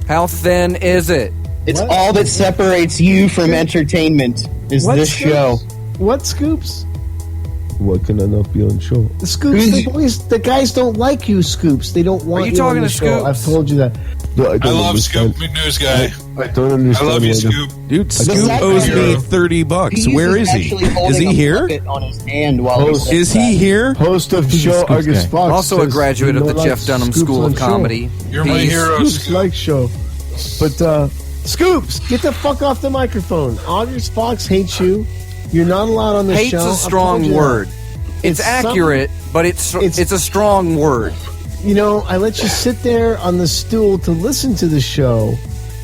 How thin is it? It's all that separates you from entertainment, is this show. What, Scoops? What can I not be on show? Scoops, the guys don't like you, Scoops. They don't want you on the show. I've told you that. I love Scoop McNews guy. I don't understand. I love you, Scoop. Dude, Scoop owes me $30. Where is he? Is he here? On his hand while is he here? Host of the show, Argus Fox. Also a graduate of the Jeff Dunham School of Comedy. You're my hero, Scoops like show. But, Scoops, get the fuck off the microphone. Argus Fox hates you. You're not allowed on the show. Hate's a strong word. It's accurate, but it's a strong word. I let you sit there on the stool to listen to the show,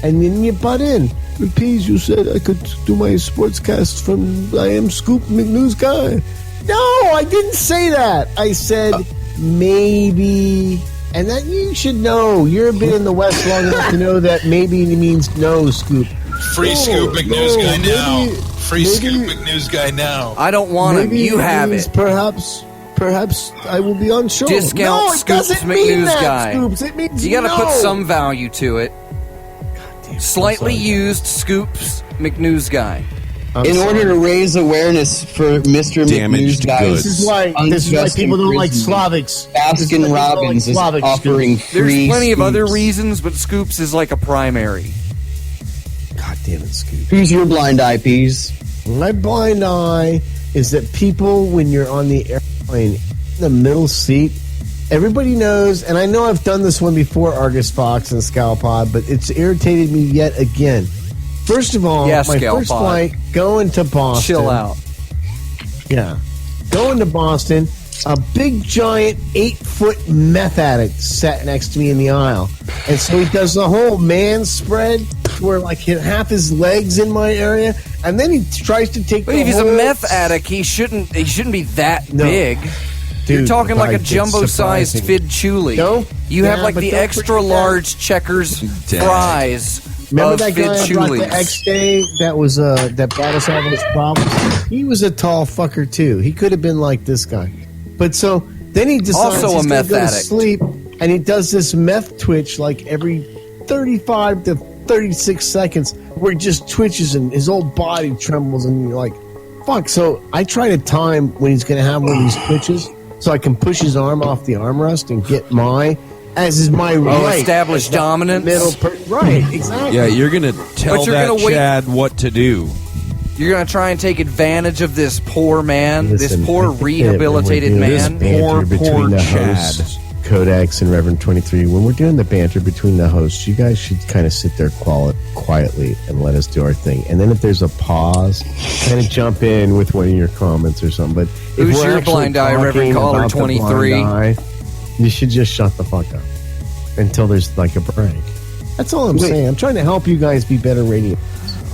and then you butt in. Peas, you said I could do my sportscast from I am Scoop McNews guy. No, I didn't say that. I said maybe, and that you should know. You've been in the West long enough to know that maybe means no, Scoop. Free Scoop McNews guy now. Free Scoop McNews guy now. I don't want him. You have it. Perhaps I will be on show. Discount Scoops McNews guy. Scoops. It means you got to put some value to it. Slightly used Scoops McNews guy. In order to raise awareness for Mr. McNews guy, this is why people don't like Slavics. Baskin Robbins is offering free. There's plenty of Scoops. other reasons, but Scoops is like a primary. God damn it, Scoops. Who's your blind eye, Peas? My blind eye is that people, when you're on the airplane, in the middle seat, everybody knows, and I know I've done this one before, Argus Fox and Scalpod, but it's irritated me yet again. First of all, my first flight going to Boston. Chill out. Yeah. Going to Boston, a big, giant, 8-foot meth addict sat next to me in the aisle. And so he does the whole man spread where, like, half his legs in my area, and then he tries to take But if he's a meth addict, he shouldn't be that big. Dude, you're talking like a jumbo-sized Fidd Chewley. You have like the extra large Checkers fries. Remember that guy I brought the X-Day that was that brought us all those problems? He was a tall fucker too. He could have been like this guy. But so then he decides also he's a going meth to go to addict. sleep, and he does this meth twitch like every 35 to 36 seconds where he just twitches and his whole body trembles, and you're like, fuck. So I try to time when he's going to have one of these twitches so I can push his arm off the armrest and get my right. Established dominance. Right, exactly. Yeah, you're going to tell that Chad what to do. You're going to try and take advantage of this poor man, Listen, this poor rehabilitated man. Poor Chad. Codex and Reverend 23, when we're doing the banter between the hosts, you guys should kind of sit there quietly and let us do our thing. And then if there's a pause, kind of jump in with one of your comments or something. But if who's we're your blind eye, Reverend Caller 23? You should just shut the fuck up until there's like a break. That's all I'm saying. I'm trying to help you guys be better radio.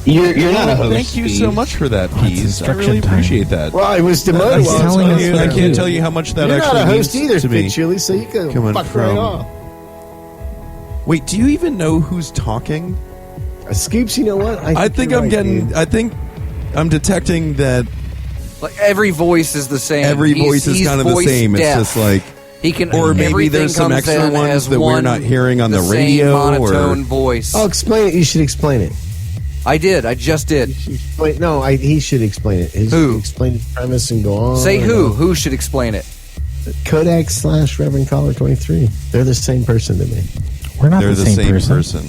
You're not a host. Thank you so much for that, That's Pease. I instruction really time. appreciate that. Well, I was demoted. He's telling us I what to can't do. tell you how much that You're actually not a host means either, to me. Fidd Chewley, so you can Coming fuck from- right off. Wait, do you even know who's talking? Scoops, you know what? I think you're I'm right, getting. dude. I think I'm detecting that Like every voice is the same. every voice is He's kind of the voice same. deaf. It's just like, he can, or maybe everything there's some comes extra in ones as that we're one, not hearing on the same radio, monotone or voice. Oh, explain it. You should explain it. I did. I just did. Wait, no, he should explain it. Who? Explain the premise and go on. Say and who? on. Who should explain it? Kodak / Reverend Caller 23. They're the same person to me. We're not they're the the same person.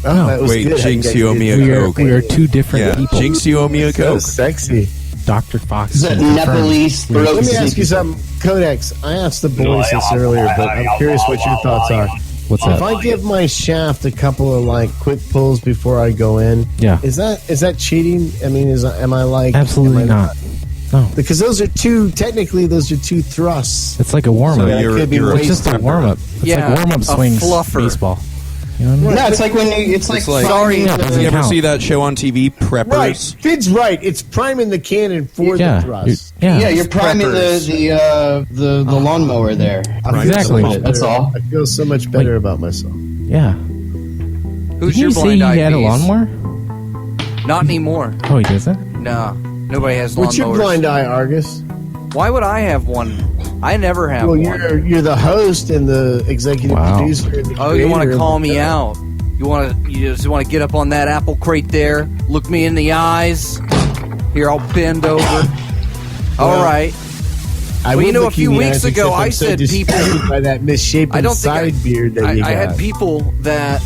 Oh, No. that was Wait, good. Jinx, you owe me a Coke. We are two different Yeah, people. Jinx, you owe me a So Coke. sexy. Dr. Fox. Is that can confirm. Nepalese We are throat Let me two ask you something. Codex, I asked the boys this earlier, but I'm curious what your thoughts are. What's If that? I give my shaft a couple of like quick pulls before I go in, Yeah. is that cheating? I mean, am I like Absolutely am I not. No. Because those are two thrusts. It's like a warm up. So that could be It's just a warm up. It's Yeah, like warm up a swings fluffer. baseball. You know what I mean? No, it's like when you, it's like It's like, Sorry, Yeah, it doesn't you ever count. see that show on TV, Preppers? Right, Fidd's right. It's priming the cannon for Yeah. the thrust. yeah, you're priming Preppers. the lawnmower there. I feel Exactly. so much That's better. all. I feel so much better about myself. Yeah. Who's Didn't your you say blind he eye had a piece? lawnmower? Not anymore. Oh, he doesn't? No. Nobody has What's your lawnmowers. blind eye, Argus? Why would I have one? I never have Well, one. you're the host and the executive Wow. producer. And the Oh, you want creator to of call the me show. out? You just want to get up on that apple crate there, look me in the eyes. Here, I'll bend over. All right. I Well, you would know, a look few in the weeks eyes, ago, except I I'm so said people- distracted by that misshapen I don't think side beard that you I got. had people that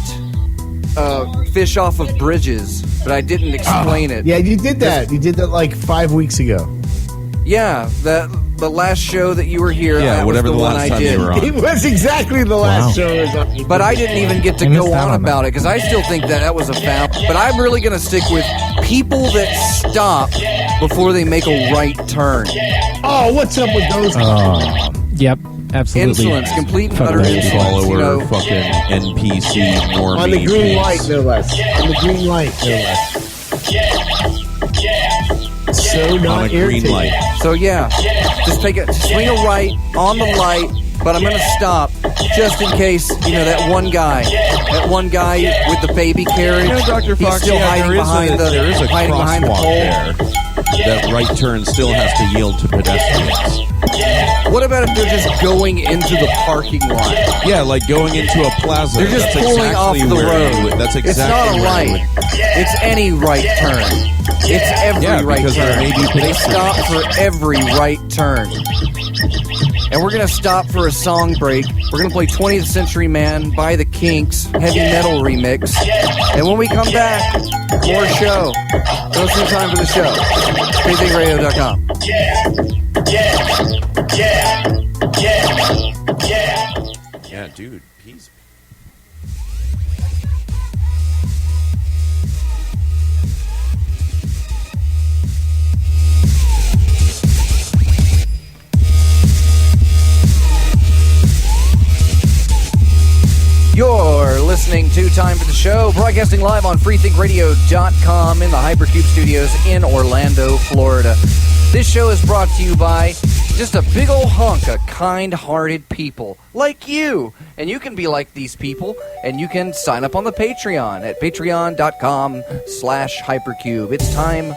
fish off of bridges, but I didn't explain it. Yeah, you did that. You did that like 5 weeks ago. Yeah, the last show that you were here, Yeah, that whatever was the the one last I time did. you were on. It was exactly the last Wow. show. It was on. But I didn't even get to I missed go out on on about it because I still think that was a foul. But I'm really going to stick with people that stop before they make a right turn. Oh, what's up with those? Yep. Absolutely. Insolence, complete and Fuck utter that. insolence. Follower, You know, fucking NPC, normie. On the green piece. light, no less. On the green light, no less. So On not a green irritating. light. so yeah, just swing a right on the light, but I'm going to stop just in case, that one guy with the baby carriage, Dr. he's Fox, still yeah, hiding behind there is a hiding behind the crosswalk pole. there. That right turn still has to yield to pedestrians. What about if they're just going into the parking lot? Yeah, like going into a plaza. They're just That's pulling exactly off the where road. you would- that's exactly it's not a where you right. would- It's any right turn. It's every Yeah, right because there turn. may be They pedestrians. stop for every right turn. And we're going to stop for a song break. We're going to play 20th Century Man by the Kinks, heavy metal remix. And when we come back, more show. Don't spend time for the show. BigThingRadio.com. Yeah, dude, he's. You're listening to Time for the Show, broadcasting live on freethinkradio.com in the Hypercube studios in Orlando, Florida. This show is brought to you by just a big old hunk of kind-hearted people like you. And you can be like these people, and you can sign up on the Patreon at patreon.com/hypercube. It's time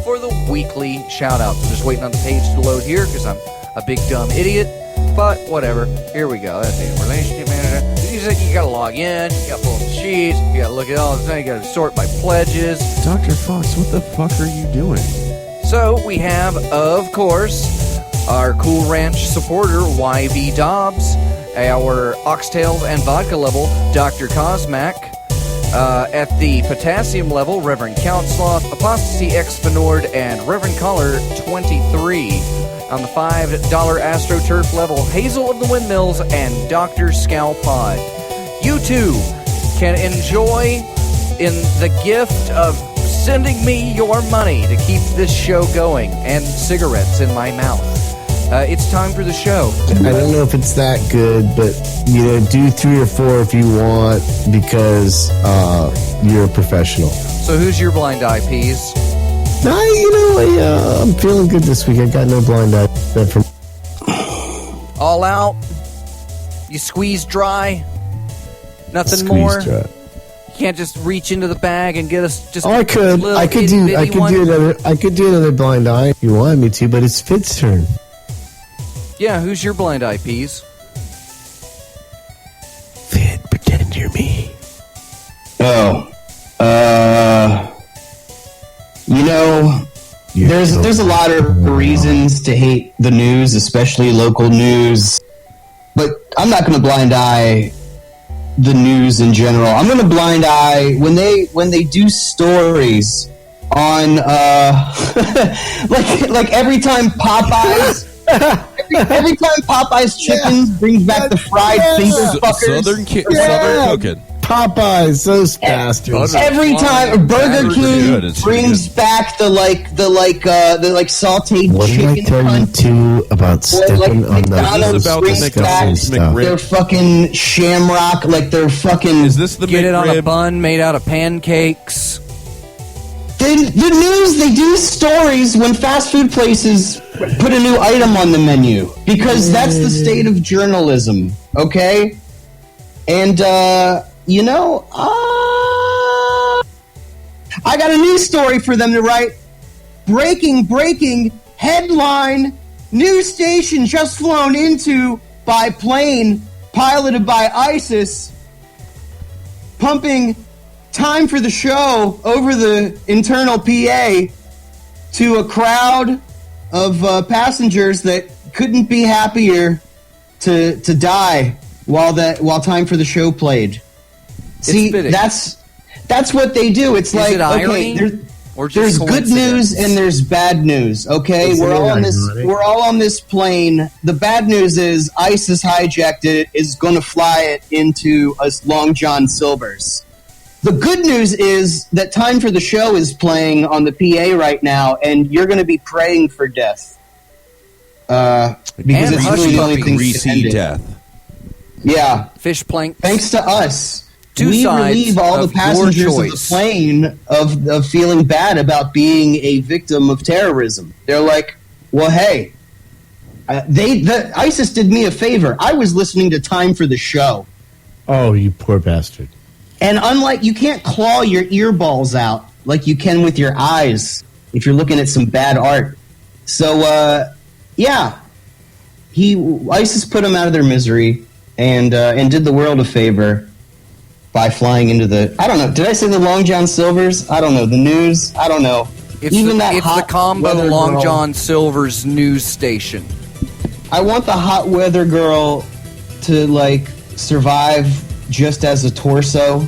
for the weekly shout-outs. I'm just waiting on the page to load here because I'm a big dumb idiot. But whatever. Here we go. That's it. Relationship manager. You gotta log in. You gotta pull up the sheets. You gotta look at all the things. You gotta sort by pledges. Dr. Fox, what the fuck are you doing? So we have, of course, our Cool Ranch supporter, YV Dobbs, our Oxtails and Vodka level, Dr. Cosmac, at the Potassium level, Reverend Countsloth, Apostasy X Fenord, and Reverend Collar 23. On the $5 AstroTurf level, Hazel of the Windmills and Dr. Scalpod. You too can enjoy in the gift of sending me your money to keep this show going and cigarettes in my mouth. It's time for the show. I don't know if it's that good, but do 3 or 4 if you want, because you're a professional. So who's your blind eye, Peas? I'm feeling good this week. I got no blind eye. All out. You squeeze dry. Nothing more. Dry. You can't just reach into the bag and get us just. Oh, I could. I could do another blind eye if you wanted me to, but it's Fidd's turn. Yeah, who's your blind eye, Peas? Fidd, pretend you're me. Oh. There's a lot of reasons to hate the news, especially local news. But I'm not going to blind eye the news in general. I'm going to blind eye when they do stories on like every time Popeyes every time Popeyes chicken brings back the fried finger fuckers. Southern cooking. Popeyes, those bastards. Every time Burger King brings back the sauteed what chicken. What did I tell you too about stepping on the disgusting stuff? Their fucking shamrock, like their fucking. Is this the get McRib? It on a bun made out of pancakes? The news, they do stories when fast food places put a new item on the menu because that's the state of journalism. Okay, and I got a news story for them to write. Breaking headline: news station just flown into by plane piloted by ISIS, pumping time for the show over the internal PA to a crowd of passengers that couldn't be happier to die while time for the show played. See, that's what they do. It's like, okay, there's good news and there's bad news. Okay, we're all on this plane. The bad news is ISIS hijacked it, is going to fly it into us Long John Silver's. The good news is that time for the show is playing on the PA right now, and you're going to be praying for death. Because it's really the only thing to end it. Death. Yeah. Fish plank. Thanks to us. Two we sides relieve all the passengers of the plane of feeling bad about being a victim of terrorism. They're like, well, hey, ISIS did me a favor. I was listening to time for the show. Oh, you poor bastard. And unlike, you can't claw your earballs out like you can with your eyes if you're looking at some bad art. So, ISIS put them out of their misery and did the world a favor by flying into I don't know, did I say the Long John Silver's? I don't know, the news? I don't know. It's the combo Long John Silver's news station. I want the hot weather girl to, survive just as a torso,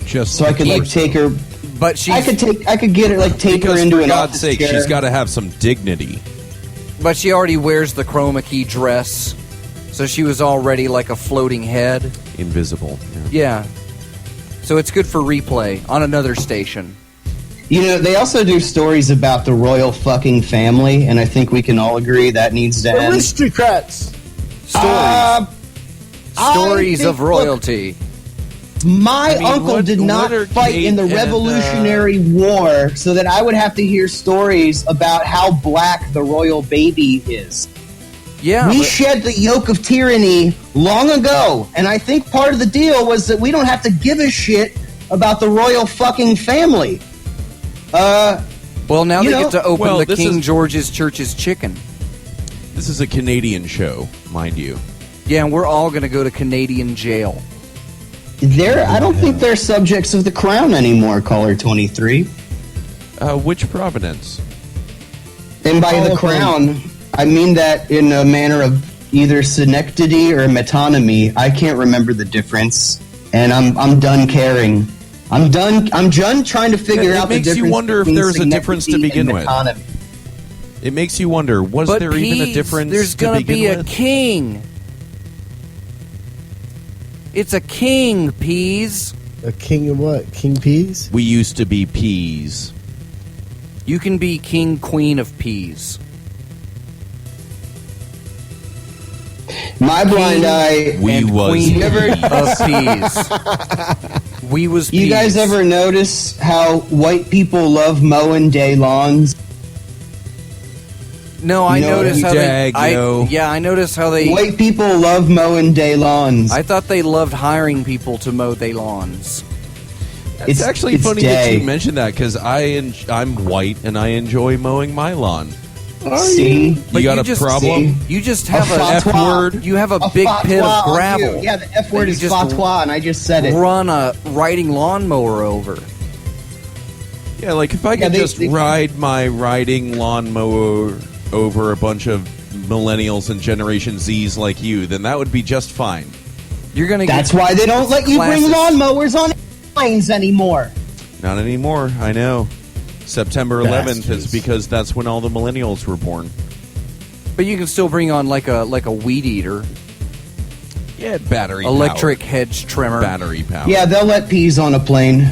just so I could take her. But I could get her take her into an God's office sake, chair. she's got to have some dignity. But she already wears the chroma key dress, so she was already like a floating head, invisible. Yeah. So it's good for replay on another station. They also do stories about the royal fucking family, and I think we can all agree that needs to end. Aristocrats. Stories of royalty. My uncle did not fight in the Revolutionary War so that I would have to hear stories about how black the royal baby is. Yeah, we shed the yoke of tyranny long ago, and I think part of the deal was that we don't have to give a shit about the royal fucking family. Well, now they get to open the King George's Church's chicken. This is a Canadian show, mind you. Yeah, and we're all going to go to Canadian jail. I don't think they're subjects of the crown anymore, Caller 23. Which province? And by the crown, I mean that in a manner of either synecdoche or metonymy. I can't remember the difference, and I'm done caring. I'm done trying to figure out the difference. It makes you wonder if there's a difference to begin with. It makes you wonder, was there even a difference there's going to be a king. It's a king, Peas. A king of what? King Peas? We used to be peas. You can be king, queen of peas. My blind eye. We and was queen peas. of peas. We was peas. You guys ever notice how white people love mowing day lawns? No, I noticed how they. yo. I noticed how they. White people love mowing day lawns. I thought they loved hiring people to mow their lawns. It's actually funny day. that you mentioned that because I'm white and I enjoy mowing my lawn. See? But You got a just, problem? You just have A a F fatwa. word. You have a big pit of fatwa on gravel. you. Yeah, the F word that is you just fatwa, and I just said it. Run a riding lawnmower over. Yeah, like if I could just ride my riding lawnmower over a bunch of millennials and Generation Zs like you, then that would be just fine. You're gonna. That's why they don't let you bring lawnmowers on airplanes anymore. Not anymore, I know. September 11th is because that's when all the millennials were born. But you can still bring on like a weed eater. Yeah, battery electric power. hedge trimmer. Battery power. Yeah, they'll let peas on a plane.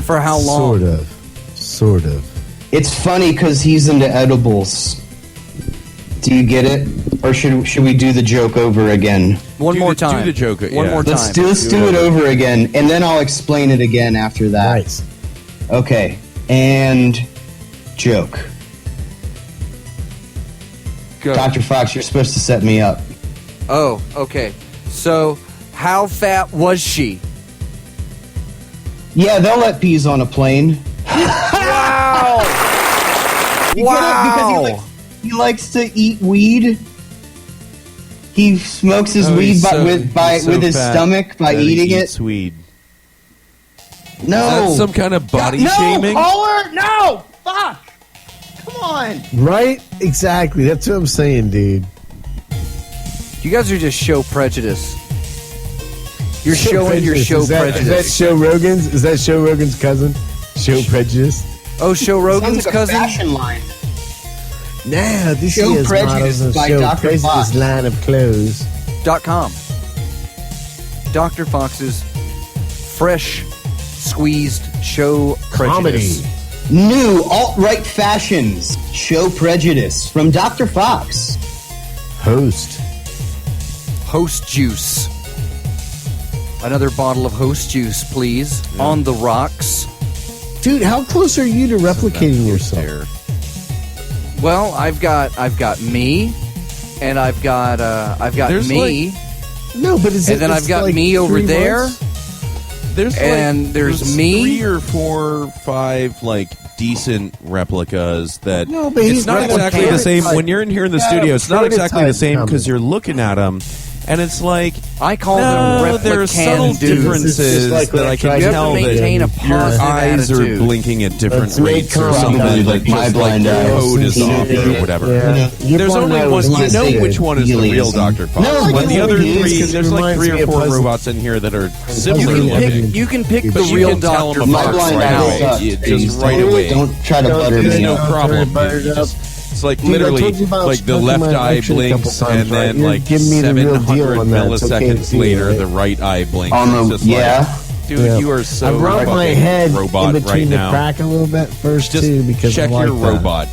For how long? Sort of. It's funny because he's into edibles. Do you get it? Or should we do the joke over again? One more time. Do the joke. One more time. Let's do it over again, and then I'll explain it again after that. Nice. Okay, and joke. Go. Dr. Fox, you're supposed to set me up. Oh, okay. So, how fat was she? Yeah, they'll let peas on a plane. Wow! Because he likes to eat weed. He smokes his weed with his stomach by eating it. Weed. No, is that some kind of body shaming? Caller, no, fuck. Come on. Right? Exactly. That's what I'm saying, dude. You guys are just show prejudice. You're showing your show prejudice. Is that Joe Rogan's? Is that Joe Rogan's cousin? Show prejudice. Oh, Show Rogan's Sounds like cousin. a fashion line. Nah, this Show is Prejudice models by Show Dr. Prejudice Fox. line of clothes. .com. Dr. Fox's fresh, squeezed show prejudice. Comedy. New alt-right fashions. Show prejudice from Dr. Fox. Host. Host juice. Another bottle of Host juice, please. Yeah. On the rocks. Dude, how close are you to replicating yourself? Well, I've got me, and I've got There's me. No, but is it? And then it's I've got like me over 3 there. months? There's me. 3 or 4 or 5 like decent replicas that No, but it's he's not got a exactly the same prototype. when you're in here in the Got a studio. It's not exactly the prototype same because coming. you're looking at them, and it's like I call no, them there are subtle replican dudes. differences It's just like that what I I can tried You to tell have to that maintain a your positive eyes attitude. are blinking at different Let's make rates or comedy something, like like my just like blind your eye. code is Yeah. off or whatever. Yeah. Your There's blind only eye one. was You know listed. which one is the real Dr. Fox. No, When the no, other it is, 3, 'cause it there's like reminds 3 me or of 4 Puzzle. robots in here that are You similar can looking. pick. You can pick But the you real can tell Dr. them My apart Fox blind right eye away. sucks. Just Please. right away. Don't try to butter There's me no up. problem. Buttered up. It's like Dude, I literally told you about like the smoking left my eye electric a couple blinks times, and then right? You're like giving me the real 700 deal on that. It's okay milliseconds to see, later right? the right eye blinks. On the- It's just yeah. like, dude, Yeah. you are so I rubbed my fucking head robot in between right the now. crack a little bit first Just too because check I like your that. robot.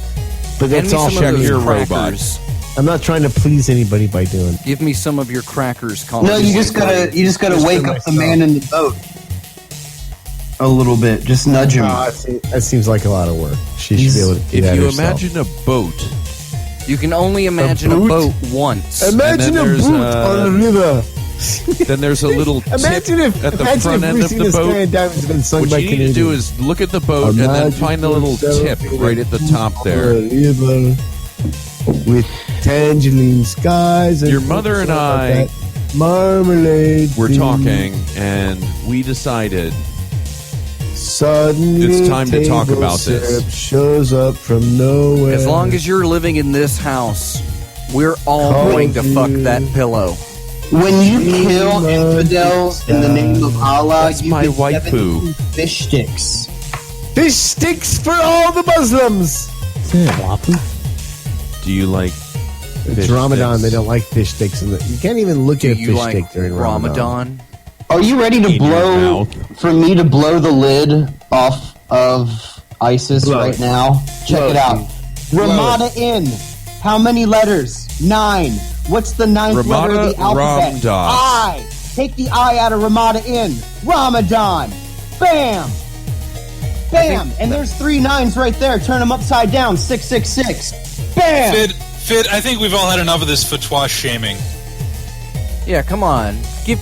But Hand that's me all. some of check those your crackers. robot. I'm not trying to please anybody by doing. Give me some of your crackers, Colin. No, you just gotta Just wake for up the myself. man in the boat a little bit. Just nudge him. That seems like a lot of work. She should be able to do If that you herself. imagine a boat, You can only imagine a boot? boat once. Imagine a there's, boot on the river. then there's a little tip Imagine if at the imagine front if end we of seen the this guy boat. in Diamonds been sung What by you need to do Canadians. is look at the boat and then Imagine find a little yourself tip in a right at the top there. river with tangerine skies. And Your mother and I marmalade. We're tea. talking, and we decided Suddenly, It's time to talk table about this. syrup shows up from nowhere. As long as you're living in this house, we're all Call going to you. fuck that pillow. When you kill infidels in the name of Allah, That's you my get waifu. 72 fish sticks. fish sticks for all the Muslims. do you like It's fish Ramadan. sticks? They don't like fish sticks. You can't even look Do at a you fish like stick during Ramadan. Ramadan? Are you ready to In your blow mouth. for me to blow the lid off of ISIS Blow right it. now? Check Blow it it, out. Blow Ramada in. How many letters? 9. What's the 9th letter of the alphabet? Ramdas. I. Take the I out of Ramada in. Ramadan. Bam. Bam. And there's 3 9s right there. Turn them upside down. 666. Bam. Fidd, I think we've all had enough of this fatwa shaming. Yeah, come on. Give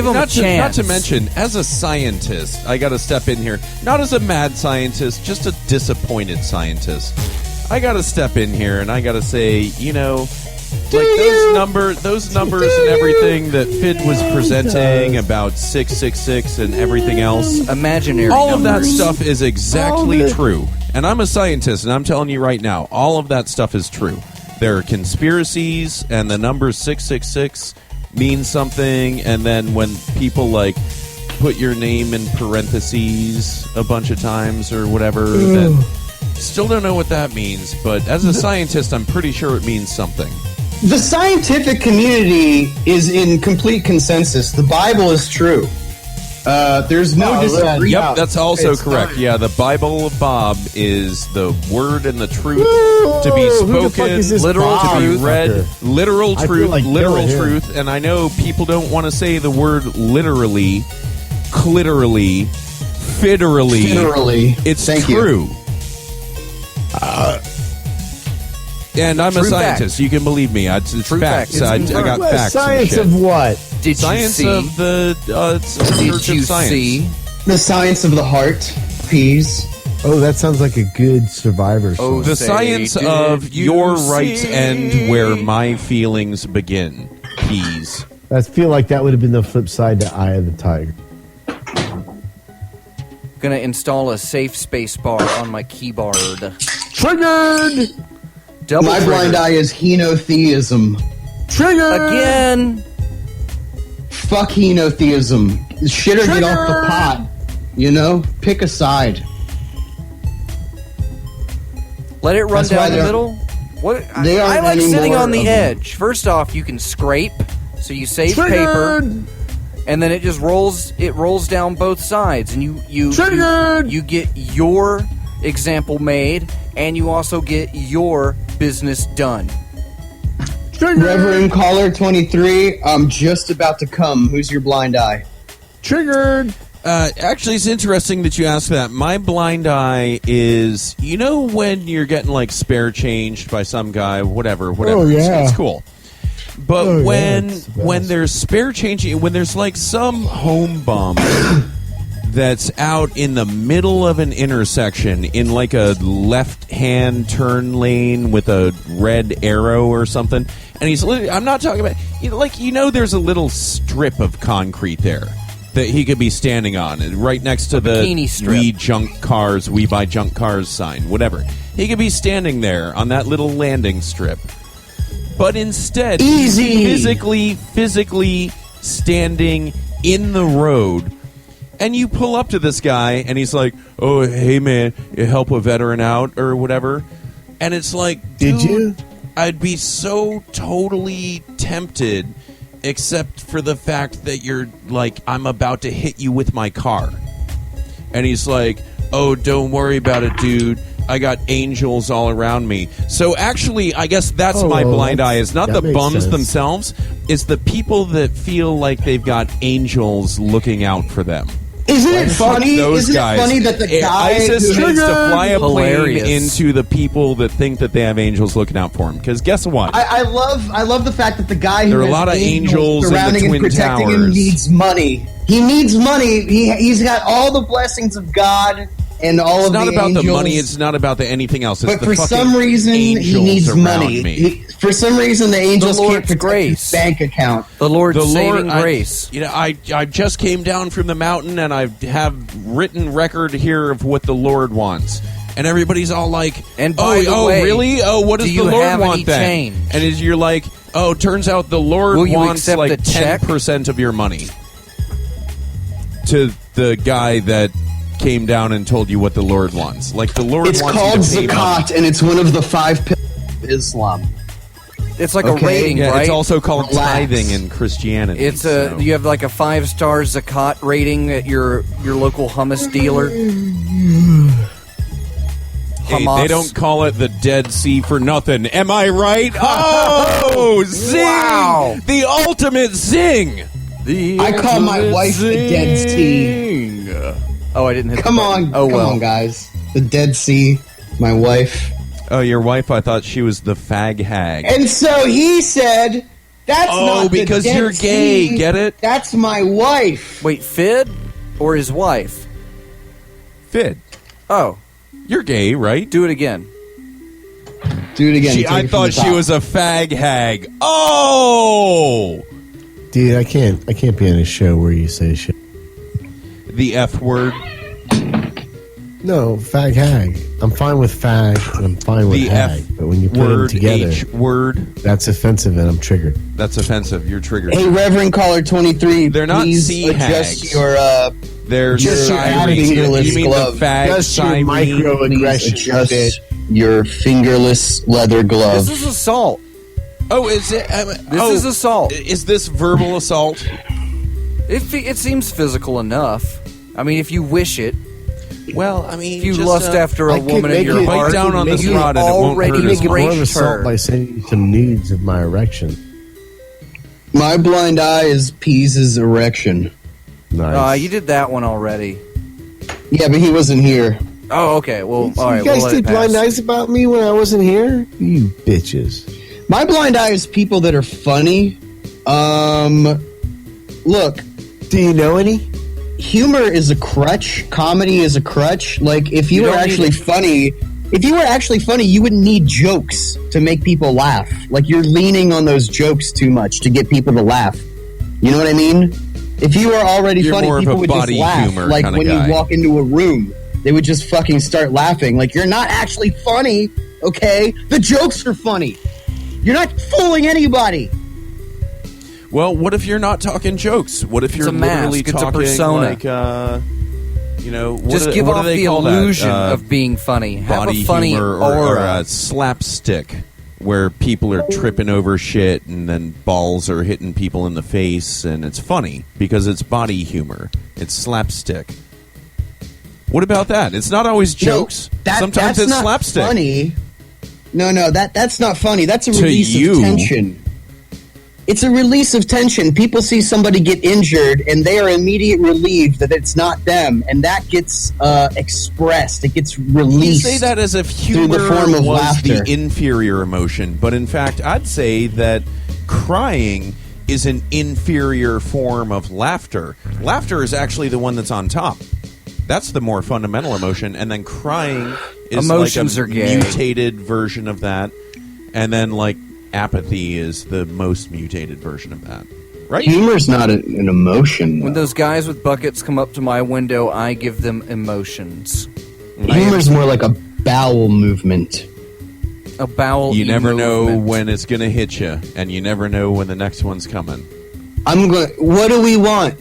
him a chance. Not to mention, as a scientist, I got to step in here. Not as a mad scientist, just a disappointed scientist. I got to step in here and I got to say, those numbers and everything that Fidd was presenting about 666 and everything else, imaginary all of that numbers. stuff is exactly true. And I'm a scientist, and I'm telling you right now, all of that stuff is true. There are conspiracies, and the number 666 means something, and then when people put your name in parentheses a bunch of times or whatever, then still don't know what that means, but as a scientist, I'm pretty sure it means something. The scientific community is in complete consensus. The Bible is true. There's no disagreement. Yep, that's also correct. Yeah, the Bible of Bob is the word and the truth to be spoken, literal to be read, literal truth. And I know people don't want to say the word literally, clitorally, fitterally. It's true. And I'm a scientist. You can believe me. It's facts. I got facts. Science of what? Did science you see? Of the Did you see? The science of the heart. Peas. Oh, that sounds like a good Survivor song. The science of your rights end where my feelings begin. Peas. I feel like that would have been the flip side to Eye of the Tiger. Gonna install a safe space bar on my keyboard. Triggered! My blind eye is henotheism. Triggered! Again! Fuck henotheism. Shit or get off the pot. Pick a side. Let it run That's why down the middle. What? They I aren't like any sitting more on the of them. edge. First off, you can scrape, so you save Triggered! paper, and then it just rolls. It rolls down both sides, and you get your example made, and you also get your business done. Triggered! Reverend Caller 23, I'm just about to come. Who's your blind eye? Triggered! Actually, it's interesting that you ask that. My blind eye is, when you're getting spare changed by some guy, whatever. Oh, yeah. It's cool. But when there's spare change, when there's some home bum that's out in the middle of an intersection in a left-hand turn lane with a red arrow or something, and he's I'm not talking about there's a little strip of concrete there that he could be standing on, and right next to the we buy junk cars sign, whatever. He could be standing there on that little landing strip. But instead, he's physically standing in the road. And you pull up to this guy, and he's like, "Oh, hey, man, you help a veteran out or whatever." And it's like, did you? I'd be so totally tempted, except for the fact that you're like, I'm about to hit you with my car. And he's like, "Oh, don't worry about it, dude. I got angels all around me." So actually, I guess that's my blind eye. Is not the bums themselves. It's the people that feel like they've got angels looking out for them. Isn't it funny? Isn't it funny that the guy ISIS who needs to fly a plane Hilarious. into the people that think that they have angels looking out for them? Because guess what? I love the fact that the guy who There are a has lot of angels in the surrounding and Twin protecting him Towers. needs money. He needs money. He's got all the blessings of God and all It's of the not about angels. the money. It's not about the anything else. It's But the for fucking some reason, he angels needs around money. me. For some reason, the angels The can't Lord's protect grace. his bank account. The Lord's saving I- grace. I just came down from the mountain, and I have written record here of what the Lord wants. And everybody's all like, And by the way, really? Oh, what does do the you Lord have want any then?" change? And you're like, "Oh, turns out the Lord Will you wants accept like a check? 10% of your money." To the guy that came down and told you what the Lord wants. Like the Lord It's wants called you to pay money. zakat, and it's one of the 5 pillars of Islam. It's like Okay. a rating, Yeah, right? it's also called Relax. tithing in Christianity. It's so. you have like a 5-star zakat rating at your local hummus dealer. Hey, Hamas. they don't call it the Dead Sea for nothing. Am I right? Oh, zing! Wow. The ultimate zing! I call my wife the Dead Sea. Oh, I didn't hit Come the button. on. Oh, Come well. on, guys. The Dead Sea, my wife. Oh, your wife, I thought she was the fag hag. And so he said, that's not the because Dead you're gay, Sea. get it? That's my wife. Wait, Fidd or his wife? Fidd. Oh. You're gay, right? Do it again. Do it again. I thought she was a fag hag. Oh! Dude, I can't be on a show where you say shit. The F word. No, fag hag. I'm fine with fag and I'm fine with The hag. F But when you put them word, together, H word. that's offensive and I'm triggered. That's offensive. You're triggered. Hey, Reverend Caller 23, They're not please sea adjust hags. your They're just your sirens. fingerless You mean glove. the fag Just your siren? microaggression adjust bit. your fingerless leather glove. This is assault. Oh, is it? This is assault. Is this verbal assault? It seems physical enough. I mean, if you wish it. Well, I mean, If you just, lust after I a could woman in make your it- bite heart, down on this you rod and it won't already hurt as Make it more of raped assault her. by sending you some nudes of my erection. My blind eye is Pease's erection. Nice. You did that one already. Yeah, but he wasn't here. Oh, okay. Well, all right. You guys we'll let did it blind pass. eyes about me when I wasn't here? You bitches. My blind eye is people that are funny. Look, Do you know any? humor is a crutch. Comedy is a crutch. Like, if you were don't need actually it. funny, you wouldn't need jokes to make people laugh. Like, you're leaning on those jokes too much to get people to laugh. You know what I mean? If you were already You're funny, more of people a would just body laugh. humor Like, kinda when guy. you walk into a room, they would just fucking start laughing. Like, you're not actually funny, okay? The jokes are funny. You're not fooling anybody. Well, what if you're not talking jokes? What if you're a mask. literally It's a talking persona. like, what Just do- give what do off they the call that? illusion of being funny. Have body a funny humor aura. or slapstick, where people are tripping over shit and then balls are hitting people in the face, and it's funny because it's body humor. It's slapstick. What about that? It's not always jokes. Sometimes that's it's not slapstick. Funny. No, that's not funny. That's a To release you. of tension. It's a release of tension. People see somebody get injured, and they are immediately relieved that it's not them, and that gets expressed. It gets You released. say that as if through humor the form of was laughter. the inferior emotion, but in fact, I'd say that crying is an inferior form of laughter. Laughter is actually the one that's on top. That's the more fundamental emotion, and then crying is Emotions like are a gay. mutated version of that, and then like apathy is the most mutated version of that. Right? Humor's not an emotion. When those guys with buckets come up to my window, I give them emotions. Humor's more like a bowel movement. A bowel. You never know movement. when it's going to hit you, and you never know when the next one's coming. What do we want?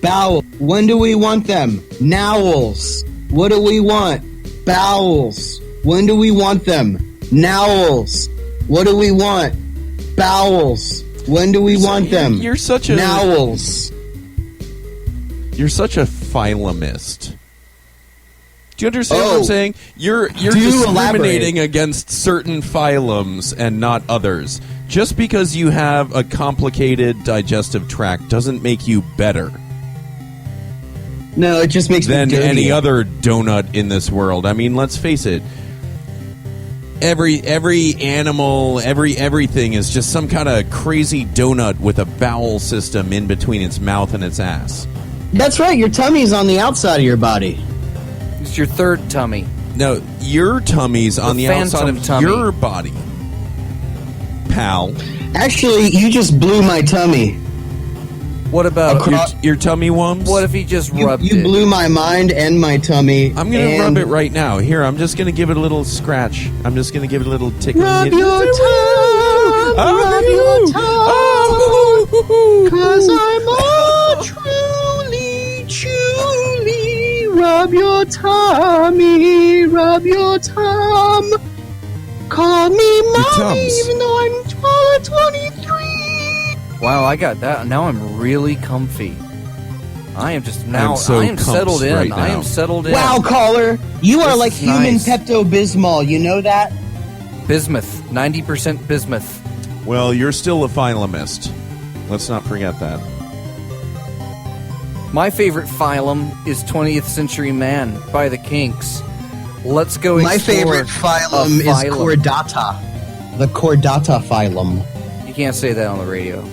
Bowel. When do we want them? Nowels. What do we want? Bowels. When do we want them? Nowels. What do we want? Bowels. When do we want them? You're such a Nowels. You're such a phylumist. Do you understand what Oh. I'm saying? You're Do discriminating elaborate. against certain phylums and not others. Just because you have a complicated digestive tract doesn't make you better No, it just makes than me dirty. any other donut in this world. I mean, let's face it. Every animal, everything is just some kind of crazy donut with a bowel system in between its mouth and its ass. That's right. Your tummy's on the outside of your body. It's your third tummy. No, your tummy's on the outside phantom of tummy. your body, pal. Actually, you just blew my tummy. What about Your tummy wumps? what if he just rubbed You it? blew my mind and my tummy. I'm going to and rub it right now. Here, I'm just going to give it a little scratch. I'm just going to give it a little tickle. Rub hit. your tongue, rub your tongue, 'cause I'm a truly, truly. Rub your tummy, rub your tum. Call me mommy, tums. even though I'm 12 or 23. Wow, I got that. Now I'm really comfy. I am just now. so I am settled in. right I now. am settled in. Wow, caller, you are This like is human nice. Pepto-Bismol. You know that? Bismuth, 90% bismuth. Well, you're still a phylumist. Let's not forget that. My favorite phylum is 20th Century Man by the Kinks. Let's go explore My favorite phylum a is Chordata. The Chordata phylum. You can't say that on the radio.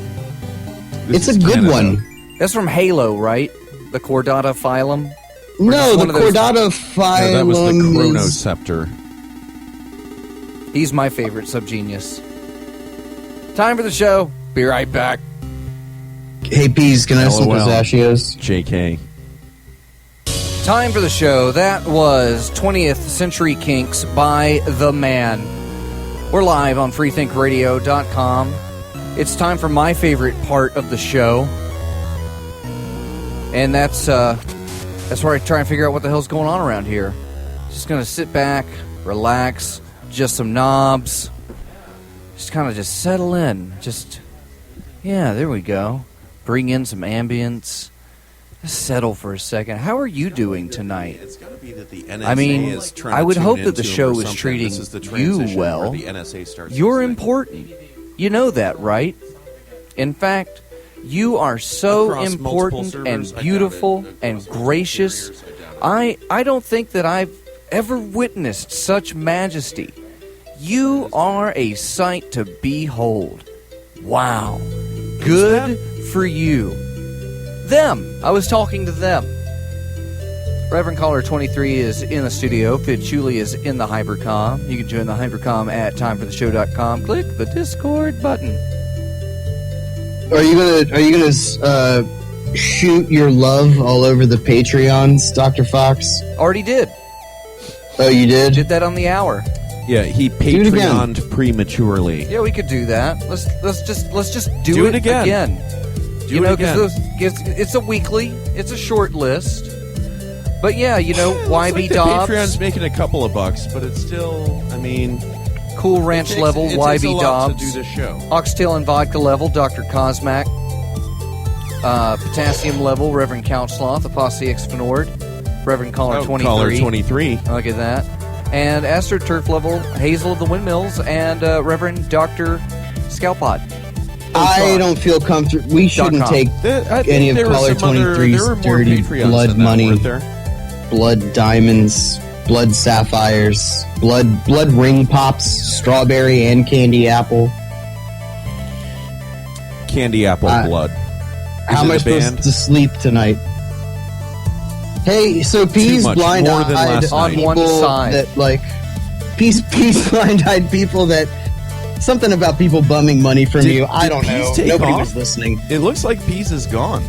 It's a good one. That's from Halo, right? The Chordata phylum? No, just the one of those- Chordata phylum that was the is... Chronoscepter. He's my favorite subgenius. Time for the show. Be right back. Hey, Peas, can I have some LOL. pistachios? JK. Time for the show. That was 20th Century Kinks by The Man. We're live on freethinkradio.com. It's time for my favorite part of the show. And that's where I try and figure out what the hell's going on around here. Just gonna sit back, relax, just some knobs. Just kind of just settle in. Yeah, there we go. Bring in some ambience. Just settle for a second. How are you doing tonight? It's got to be that the NSA I mean, is trying I to would tune hope that the into show or is something. treating This is the you transition well. where the NSA starts You're listening. important. You know that, right? In fact, you are so Across multiple important servers, and I doubt beautiful it. and Across gracious. multiple layers, I doubt it. I don't think that I've ever witnessed such majesty. You are a sight to behold. Wow. Good for you. Them. I was talking to them. Reverend Caller 23 is in the studio. Fidd Chewley is in the Hypercom. You can join the Hypercom at timefortheshow.com. Click the Discord button. Are you gonna shoot your love all over the Patreons, Dr. Fox? Already did. Oh, you did? Did that on the hour. Yeah, he it again. Patreoned prematurely. Yeah, we could do that. Let's just do, Do it it again. Do it again. 'cause it's a weekly. It's a short list. But yeah, YB It's like Dobbs, the Patreon's making a couple of bucks, but it's still, I mean... Cool Ranch it takes- level, it takes YB a lot Dobbs, to do this show. Oxtail and Vodka level, Dr. Cosmac, Potassium level, Reverend Couchsloth, Apostle X Fenord, Reverend Caller 23. Caller 23. Look at that. And AstroTurf level, Hazel of the Windmills, and Reverend Dr. Scalpod. I don't feel comfortable. We shouldn't .com. take I think any of there were Caller some other- 23's there were more dirty Patreons blood than that, money, weren't there? blood diamonds, blood sapphires, blood ring pops, strawberry and candy apple. Candy Apple Blood. How am I supposed to sleep tonight? Hey, so Peas much, blind more than eyed last night. On one side. that like Peas blind eyed people that something about people bumming money from Did- you. I did don't Peas know. take Nobody off? was listening. It looks like Peas is gone.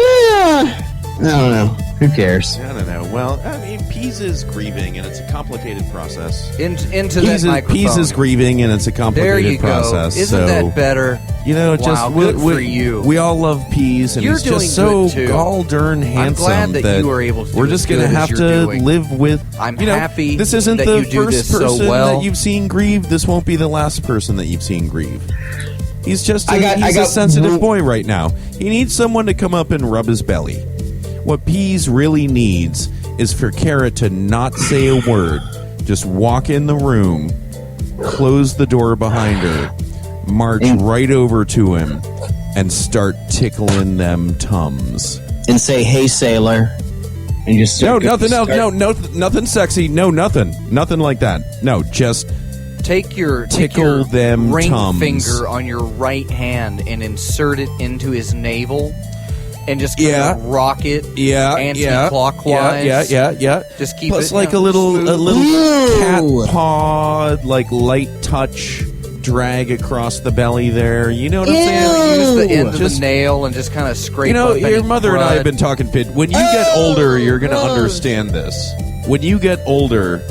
I don't know. Who cares? I don't know. Well, I mean, Peas is grieving, and it's a complicated process. Into Peas that is, microphone. Peas is grieving, and it's a There complicated you process. go. Isn't so, that better? Just Wow, good for you. We all love Peas, and You're he's doing just so good, too. gall darn handsome. glad that you are able to do We're as just gonna good as have you're to doing. live with. I'm you know, happy This isn't that the you do first this so person well. that you've seen grieve. This won't be the last person that you've seen grieve. He's just I got a sensitive boy right now. He needs someone to come up and rub his belly. What Peas really needs is for Kara to not say a word. Just walk in the room, close the door behind her, march right over to him, and start tickling them tums. And say, "Hey, sailor," and just Nothing sexy. No, nothing like that. No, just Take your tickle them ring tums. finger on your right hand and insert it into his navel, and just kind of rock it anti-clockwise. Yeah. Just keep Plus, it like a smooth. little cat paw, like light touch, drag across the belly there. You know what I'm saying? Use the end of Just- the nail and just kind of scrape. You know, up any your mother and I have crud. been talking, Fidd. When you get older, you're going to understand this. When you get older,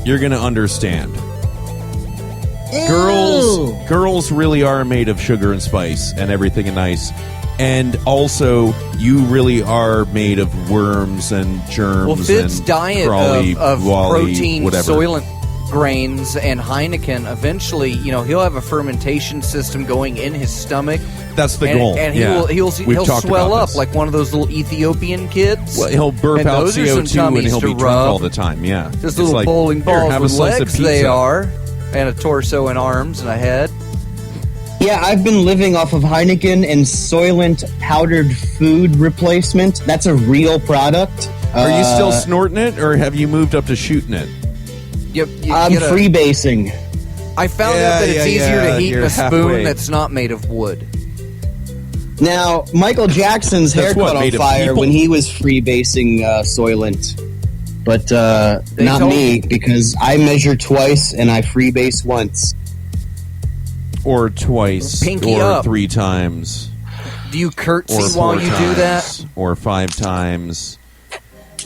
you're going to understand. Girls really are made of sugar and spice and everything and nice. And also, you really are made of worms and germs Well, Fidd's and diet crawly, of wally, protein, whatever. grains and Heineken, eventually, he'll have a fermentation system going in his stomach. That's the goal. And yeah. he'll swell up this. like one of those little Ethiopian kids. Well, he'll burp out CO2 and he'll be drunk all the time. Yeah, just little bowling balls with legs. They are, and a torso and arms and a head. Yeah, I've been living off of Heineken and Soylent powdered food replacement. That's a real product. Are you still snorting it, or have you moved up to shooting it? I'm freebasing. I found out that it's easier to heat in a spoon that's not made of wood. Now, Michael Jackson's hair caught on fire when he was freebasing Soylent. But not me, because I measure twice and I freebase once. Or twice, Pinky or up. 3 times. Do you curtsy while you do that? Or 5 times,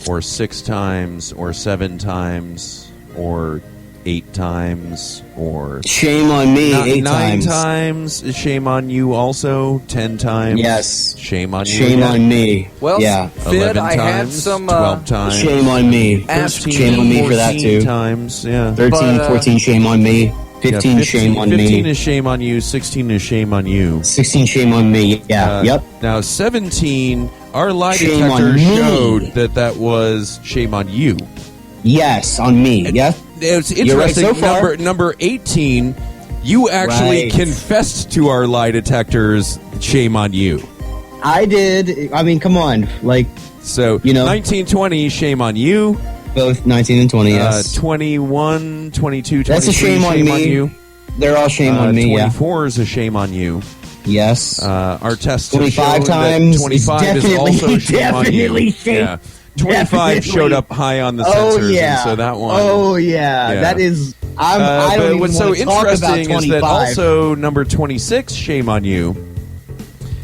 or 6 times, or 7 times, or 8 times, or... Shame on me, 8 9 times. 9 times, shame on you also. 10 times. Yes. Shame on you. Shame on me. Well, yeah. Fidd, 11 I times, had some... 12 times. Shame on me. 13, shame on me for that, too. times, yeah. 13, 14, shame on me. 15, shame on 15 me. is shame on you. 16 is shame on you. 16, shame on me. Yeah, yep. Now, 17, our lie Shame detector on me. showed that was shame on you. Yes, on me. Yep. It's You're right interesting. so far. Number 18, you actually confessed to our lie detectors. Shame on you. I did. I mean, come on. So, 19, 20, shame on you. Both 19 and 20, yes. 21, 22, 23, That's a shame on me. you. They're all shame on me, 24 is a shame on you. Yes. Our test 25 times. 25 is also shame on you. Yeah. 25 showed up high on the sensors. Yeah. So that one. Oh, yeah. That is... I don't even what's so want to talk about interesting 25. is that also number 26, shame on you.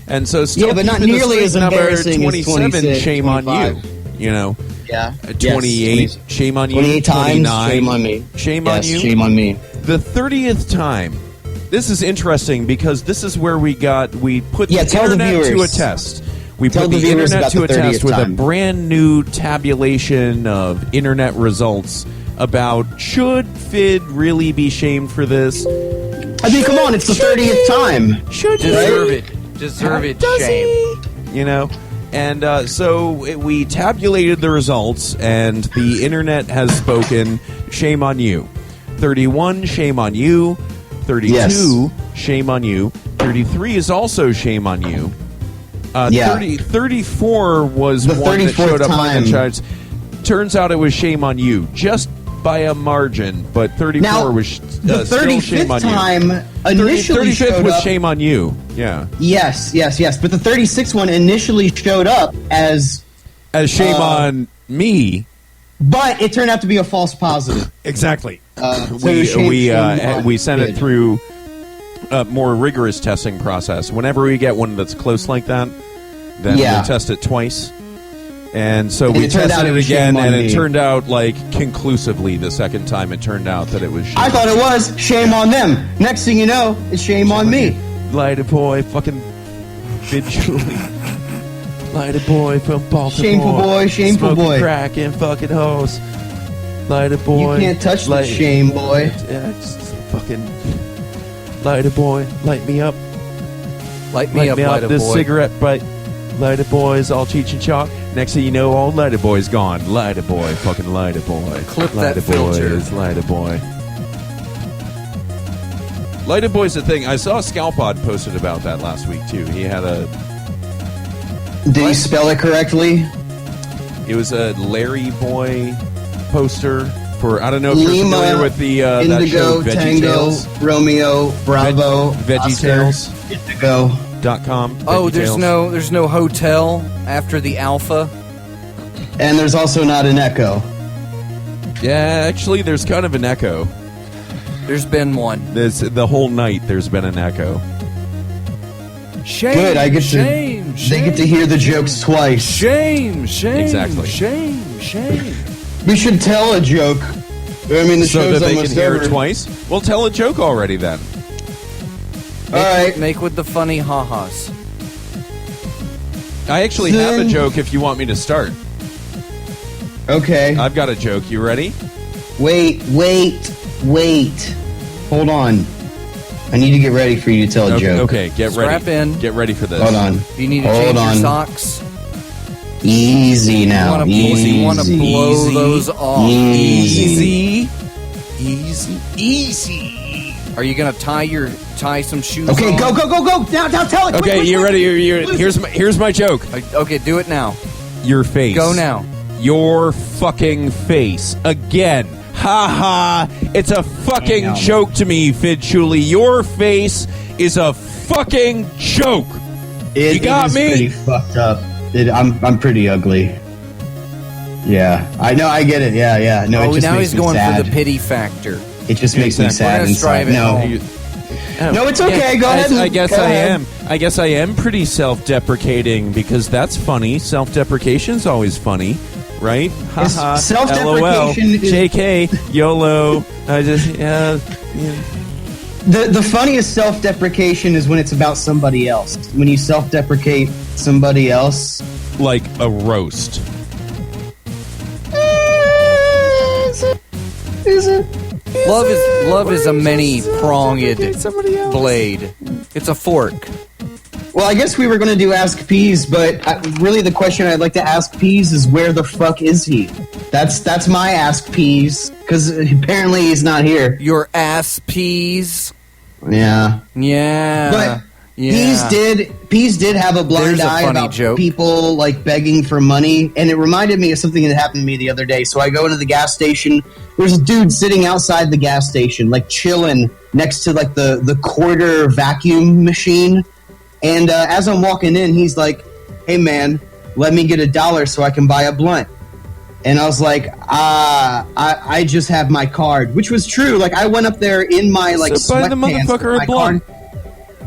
And so still but not keeping the nearly streak as number embarrassing as 27, 26, shame 25. on you. Yeah. 28, Yes. shame on you. 28 times, 29, shame on me. Shame Yes, on you. shame on me. The 30th time. This is interesting because this is where we put the internet to a test. We put the internet to a test with a brand new tabulation of internet results about should Fidd really be shamed for this? I mean, come on, it's the 30th time. Should Deserve it. Deserve it. Shame. And so we tabulated the results, and the internet has spoken. Shame on you. 31, shame on you. 32, shame on you. 33 is also shame on you. 34 was the one that showed up on the time. charts. Turns out it was shame on you, just by a margin. But 34 was the still shame on time you. initially 35th showed was up. shame on you. Yeah. Yes. But the 36th one initially showed up as shame on me. But it turned out to be a false positive. Exactly. We sent it through a more rigorous testing process. Whenever we get one that's close like that, then we test it twice. And so we tested it again, and it turned out conclusively the second time it turned out that it was shame. I thought it was shame on them. Next thing you know, it's shame on me. Lighter boy, fucking Fidd Chewley. Lighter boy from Baltimore. Shameful boy. Crack and fucking hoes. Lighter boy. You can't touch the shame boy. Yeah, just fucking lighter boy, light me up. Light me up, lighter this boy. cigarette butt. Lighter boys all Cheech and Chong. Next thing you know, all lighter boy's gone. Lighter boy, fucking lighter boy. Clip lighter that filter. Boy is lighter boy. Lighter boy's a thing. I saw Scalpod posted about that last week too. He had a. Did he spell it correctly? It was a Larry Boy poster for. I don't know if Lima, you're familiar with the that show Indigo, Tango, VeggieTales. Romeo, Bravo, VeggieTales. Indigo.com. Oh, there's no hotel after the alpha. And there's also not an echo. Yeah, actually, there's kind of an echo. There's been one. There's the whole night. There's been an echo. Shame. Good. I get shame. They get to hear the jokes twice. Shame. Exactly. Shame. We should tell a joke. I mean, the so show's that they almost can hear over. it twice. Well, tell a joke already then. All right. Make with the funny ha-has. I actually have a joke if you want me to start. Okay. I've got a joke. You ready? Wait. Wait. Hold on. I need to get ready for you to tell a joke. Okay, get Strap ready. in. Get ready for this. Hold on. You need to Hold change on. your socks. Easy now. You want to blow those off. Easy. Are you going to tie some shoes Okay, on? go. Now tell it. Okay, quick, you quick. ready? Here's my joke. Okay, do it now. Your face. Go now. Your fucking face. Again. Ha ha. It's a fucking joke to me, Fidd Chewley. Your face is a fucking joke. You got me? Pretty fucked up. I'm pretty ugly. Yeah. I know, I get it. Yeah. No, it just now makes he's me going sad. for the pity factor. It just makes me sad We're gonna inside. strive it No. home. No, it's okay. Go ahead. I guess go I ahead. am. I guess I am pretty self-deprecating because that's funny. Self-deprecation's always funny, right? Yes, Haha. self-deprecation LOL. is- JK. YOLO. I just yeah. The funniest self-deprecation is when it's about somebody else. When you self-deprecate somebody else. Like a roast. Is it? Love is a many-pronged blade. It's a fork. Well, I guess we were going to do Ask Peas, but really the question I'd like to ask Peas is where the fuck is he? That's my Ask Peas, because apparently he's not here. Your ass peas. Yeah. Yeah. But yeah. Peas did have a blind There's a eye funny about joke. people like begging for money, and it reminded me of something that happened to me the other day. So I go into the gas station. There's a dude sitting outside the gas station, like chilling next to like the quarter vacuum machine. And as I'm walking in, he's like, "Hey man, let me get $1 so I can buy a blunt." And I was like, I just have my card, which was true. Like I went up there in my like So buy the sweatpants motherfucker with a my blunt. card.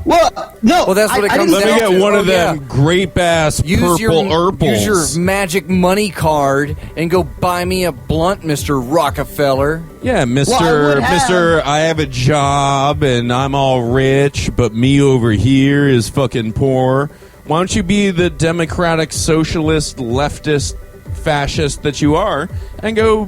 Well, no. Well, that's what it I comes didn't down Let me to. get one Oh, of them yeah. grape ass purple herbals. Use your magic money card and go buy me a blunt, Mr. Rockefeller. Yeah, Mr. Well, I would have. Mr. I have a job and I'm all rich, but me over here is fucking poor. Why don't you be the democratic, socialist, leftist, fascist that you are and go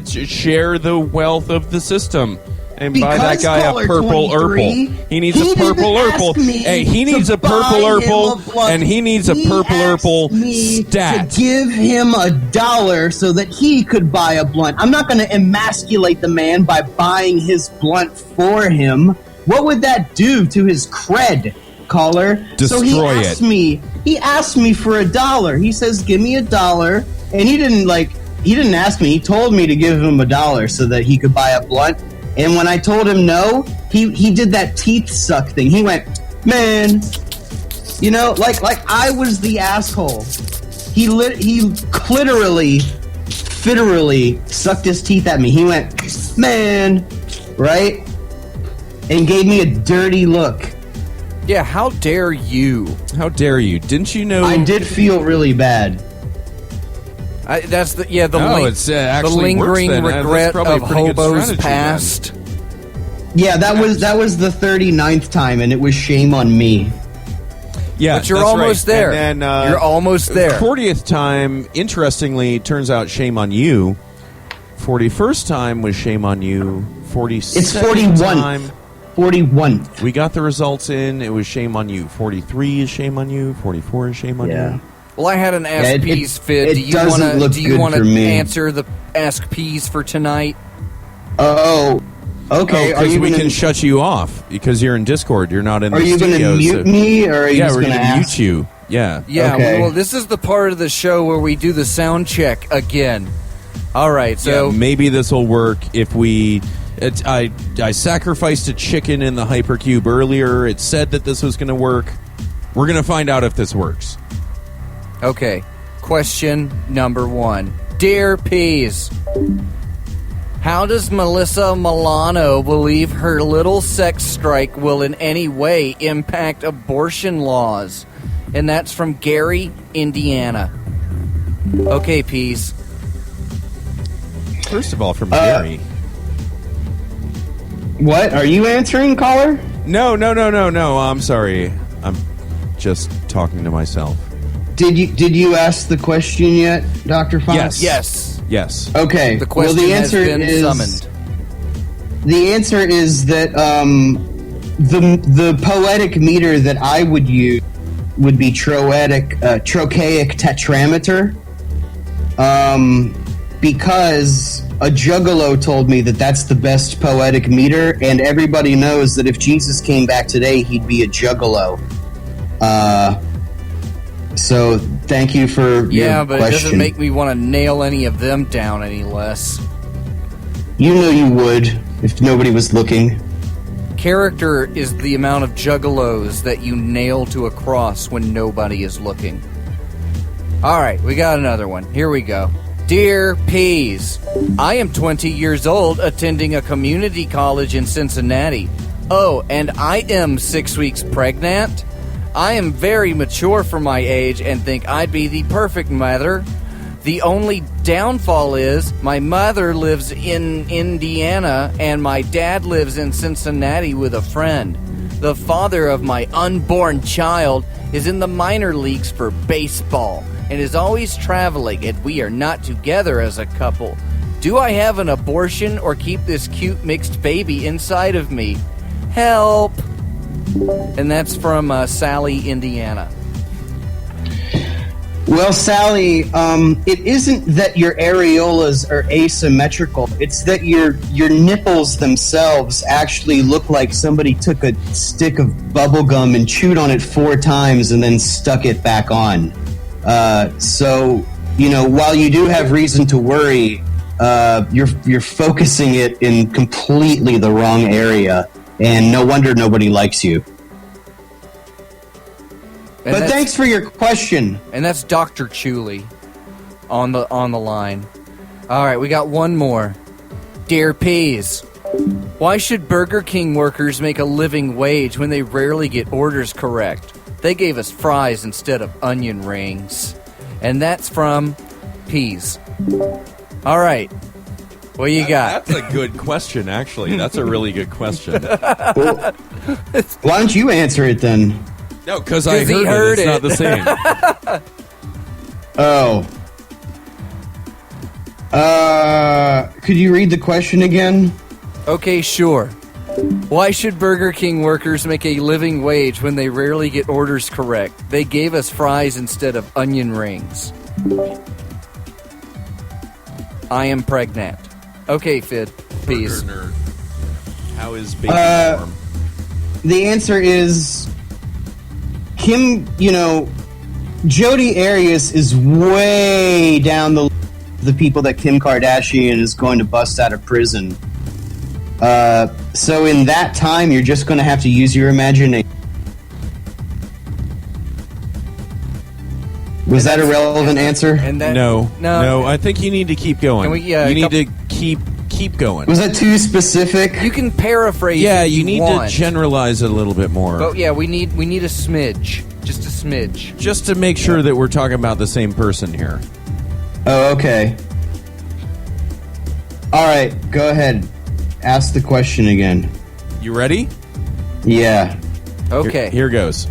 share the wealth of the system? And buy that guy a purple Urple. He needs a purple Urple. Hey, he needs a purple Urple, and he needs a purple Urple stat. To give him $1 so that he could buy a blunt. I'm not going to emasculate the man by buying his blunt for him. What would that do to his cred, caller? So he Destroy asked it. me. He asked me for $1. He says, "Give me $1," and he didn't ask me. He told me to give him $1 so that he could buy a blunt. And when I told him no, he did that teeth suck thing. He went, "Man, you know, like I was the asshole." He literally sucked his teeth at me. He went, "Man," right? And gave me a dirty look. Yeah, how dare you? How dare you? Didn't you know? I did feel really bad. That's the it's the actually lingering worse then. That's regret probably a of pretty good hobos strategy, past. Yeah, that was the 39th time, and it was shame on me. Yeah, But you're that's almost right. there. And then, You're almost there. 40th time, interestingly, turns out shame on you. 41st time was shame on you. 42nd It's 41. time, 41. we got the results in. It was shame on you. 43 is shame on you. 44 is shame on you. Well, I had an Ask Yeah, Peas Fidd. it doesn't look do you good want for to me. answer the Ask Peas for tonight? Oh, okay. Because we can shut you off because you're in Discord. You're not in Are the you going studio. to mute me, or are you Yeah, just we're going to going to ask? mute you. Yeah. Yeah, Okay. well, this is the part of the show where we do the sound check again. All right, so Yeah, maybe this will work if we... I sacrificed a chicken in the hypercube earlier. It said that this was going to work. We're going to find out if this works. okay. Question number 1. Dear Peas, how does Melissa Milano believe her little sex strike will in any way impact abortion laws? And that's from Gary, Indiana. Okay, Peas. First of all, from Gary. What? Are you answering, caller? No. I'm sorry. I'm just talking to myself. Did you ask the question yet, Dr. Fox? Yes. Yes. Yes. Okay. The question well, the has answer been is summoned. The answer is that the poetic meter that I would use would be trochaic tetrameter, because a juggalo told me that that's the best poetic meter, and everybody knows that if Jesus came back today, he'd be a juggalo. So thank you for your but question. it doesn't make me want to nail any of them down any less. You know you would if nobody was looking. Character is the amount of juggalos that you nail to a cross when nobody is looking. Alright, we got another one. Here we go. Dear Peas, I am 20 years old, attending a community college in Cincinnati. Oh, and I am 6 weeks pregnant. I am very mature for my age and think I'd be the perfect mother. The only downfall is my mother lives in Indiana and my dad lives in Cincinnati with a friend. The father of my unborn child is in the minor leagues for baseball and is always traveling, and we are not together as a couple. Do I have an abortion or keep this cute mixed baby inside of me? Help! And that's from Sally, Indiana. Well, Sally, it isn't that your areolas are asymmetrical. It's that your nipples themselves actually look like somebody took a stick of bubble gum and chewed on it 4 times and then stuck it back on. So, while you do have reason to worry, you're focusing it in completely the wrong area, and no wonder nobody likes you. But thanks for your question. And that's Dr. Chewley on the line. All right, we got one more. Dear Peas, why should Burger King workers make a living wage when they rarely get orders correct? They gave us fries instead of onion rings. And that's from Peas. All right. What you got? That's a good question, actually. That's a really good question. Well, why don't you answer it then? No, because I heard it. It's not the same. Oh. Could you read the question again? Okay, sure. Why should Burger King workers make a living wage when they rarely get orders correct? They gave us fries instead of onion rings. I am pregnant. Okay, Fidd. Peace. Nerd. How is baby form? The answer is Kim, Jodi Arias is way down the people that Kim Kardashian is going to bust out of prison. So in that time, you're just going to have to use your imagination. Was that a relevant answer? No. I think you need to keep going. You need to keep going. Was that too specific? You can paraphrase. Yeah, you need to generalize it a little bit more. But yeah, we need a smidge, just a smidge, just to make sure that we're talking about the same person here. Oh, okay. All right, go ahead. Ask the question again. You ready? Yeah. Okay. Here goes.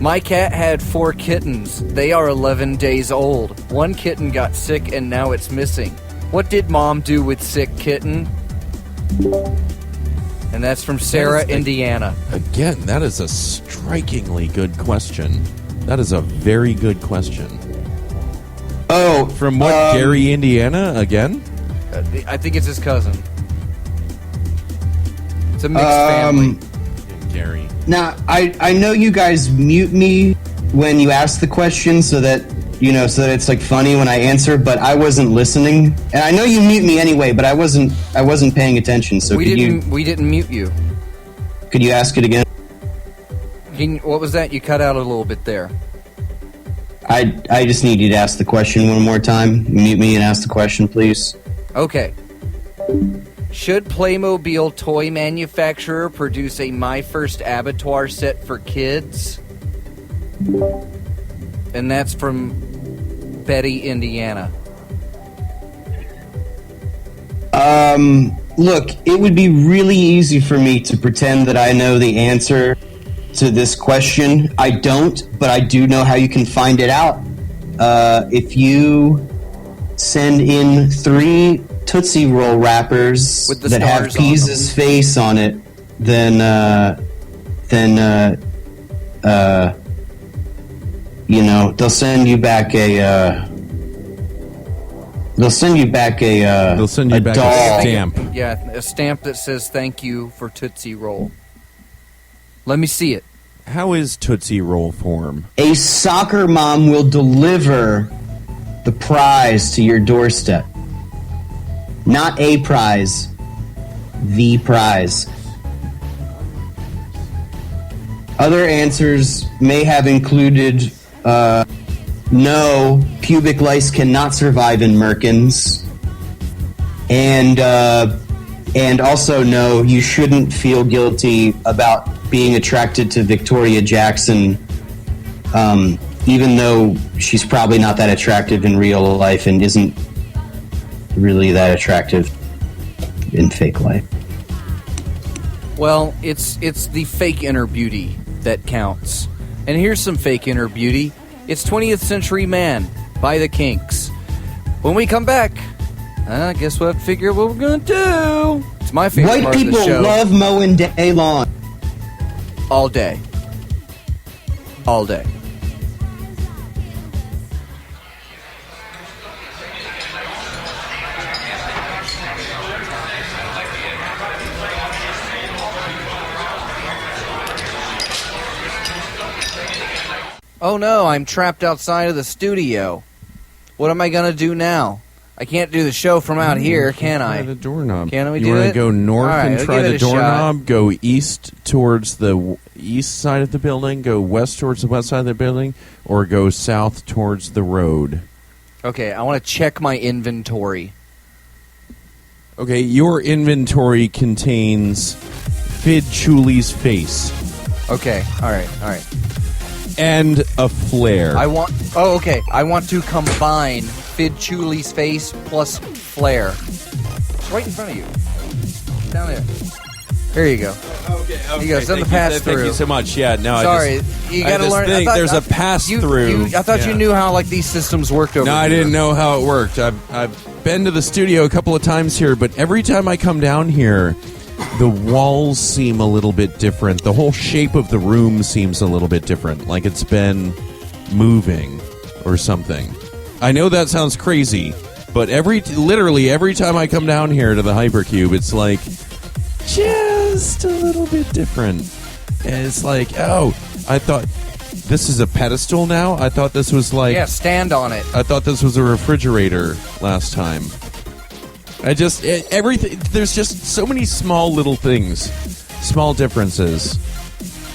My cat had 4 kittens. They are 11 days old. One kitten got sick and now it's missing. What did Mom do with sick kitten? And that's from Sarah, Indiana. Again, that is a strikingly good question. That is a very good question. Oh, from what, Gary, Indiana, again? I think it's his cousin. It's a mixed family. Gary. Now, I know you guys mute me when you ask the question so that it's like funny when I answer, but I wasn't listening. And I know you mute me anyway, but I wasn't paying attention. So we didn't mute you. Could you ask it again? What was that? You cut out a little bit there. I just need you to ask the question one more time. Mute me and ask the question, please. Okay. Should Playmobil toy manufacturer produce a My First Abattoir set for kids? And that's from Betty, Indiana. Look, it would be really easy for me to pretend that I know the answer to this question. I don't, but I do know how you can find it out. If you send in 3 Tootsie Roll wrappers With the that have stars on Peas' face on it, then they'll send you back a doll. Stamp. Yeah, a stamp that says thank you for Tootsie Roll. Let me see it. How is Tootsie Roll form? A soccer mom will deliver the prize to your doorstep. Not a prize, the prize. Other answers may have included no, pubic lice cannot survive in merkins, and also no, you shouldn't feel guilty about being attracted to Victoria Jackson, even though she's probably not that attractive in real life and isn't really that attractive in fake life. Well, it's the fake inner beauty that counts. And here's some fake inner beauty. It's 20th Century Man by the Kinks. When we come back, I guess we'll have to figure out what we're going to do. It's my favorite White part of the people show. love mowing day lawn. All day. All day. Oh no, I'm trapped outside of the studio. What am I going to do now? I can't do the show from out here, can I? Try the doorknob. Can we do You it? want to go north All right, and I'll try give the it a shot. doorknob, go east towards the east side of the building, go west towards the west side of the building, or go south towards the road? Okay, I want to check my inventory. Okay, your inventory contains Fidd Chewley's face. Okay, all right. And a flare. I want to combine Fidd Chewley's face plus flare. It's right in front of you. Down there. There you go. Okay. You go. Send the pass through. Thank you so much. Yeah, no, Sorry, you got to learn. Think there's a pass through. I thought you knew how these systems worked over. No, I here. didn't know how it worked. I've been to the studio a couple of times here, but every time I come down here, the walls seem a little bit different. The whole shape of the room seems a little bit different, like it's been moving or something. I know that sounds crazy, but literally every time I come down here to the Hypercube, it's like just a little bit different. And it's like, oh, I thought this is a pedestal now? I thought this was like... Yeah, stand on it. I thought this was a refrigerator last time. Everything. There's just so many small little things, small differences.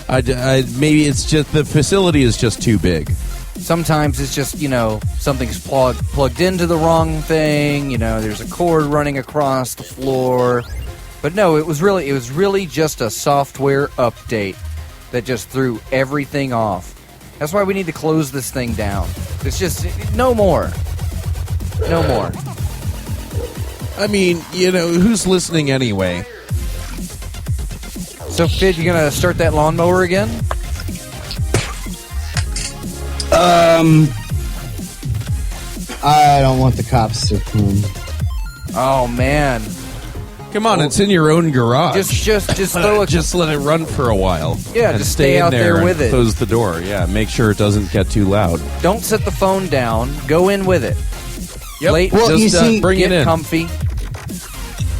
Maybe it's just the facility is just too big. Sometimes it's just, something's plugged into the wrong thing. There's a cord running across the floor. But no, it was really just a software update that just threw everything off. That's why we need to close this thing down. It's just no more. No more. I mean, who's listening anyway? So, Fidd, you gonna start that lawnmower again? I don't want the cops to come. Oh man! Come on, it's in your own garage. Just throw just let it run for a while. Yeah, and just stay stay in out there and with it. Close the door. Yeah, make sure it doesn't get too loud. Don't set the phone down. Go in with it. Yep. Well, you see, bring it Get in. comfy.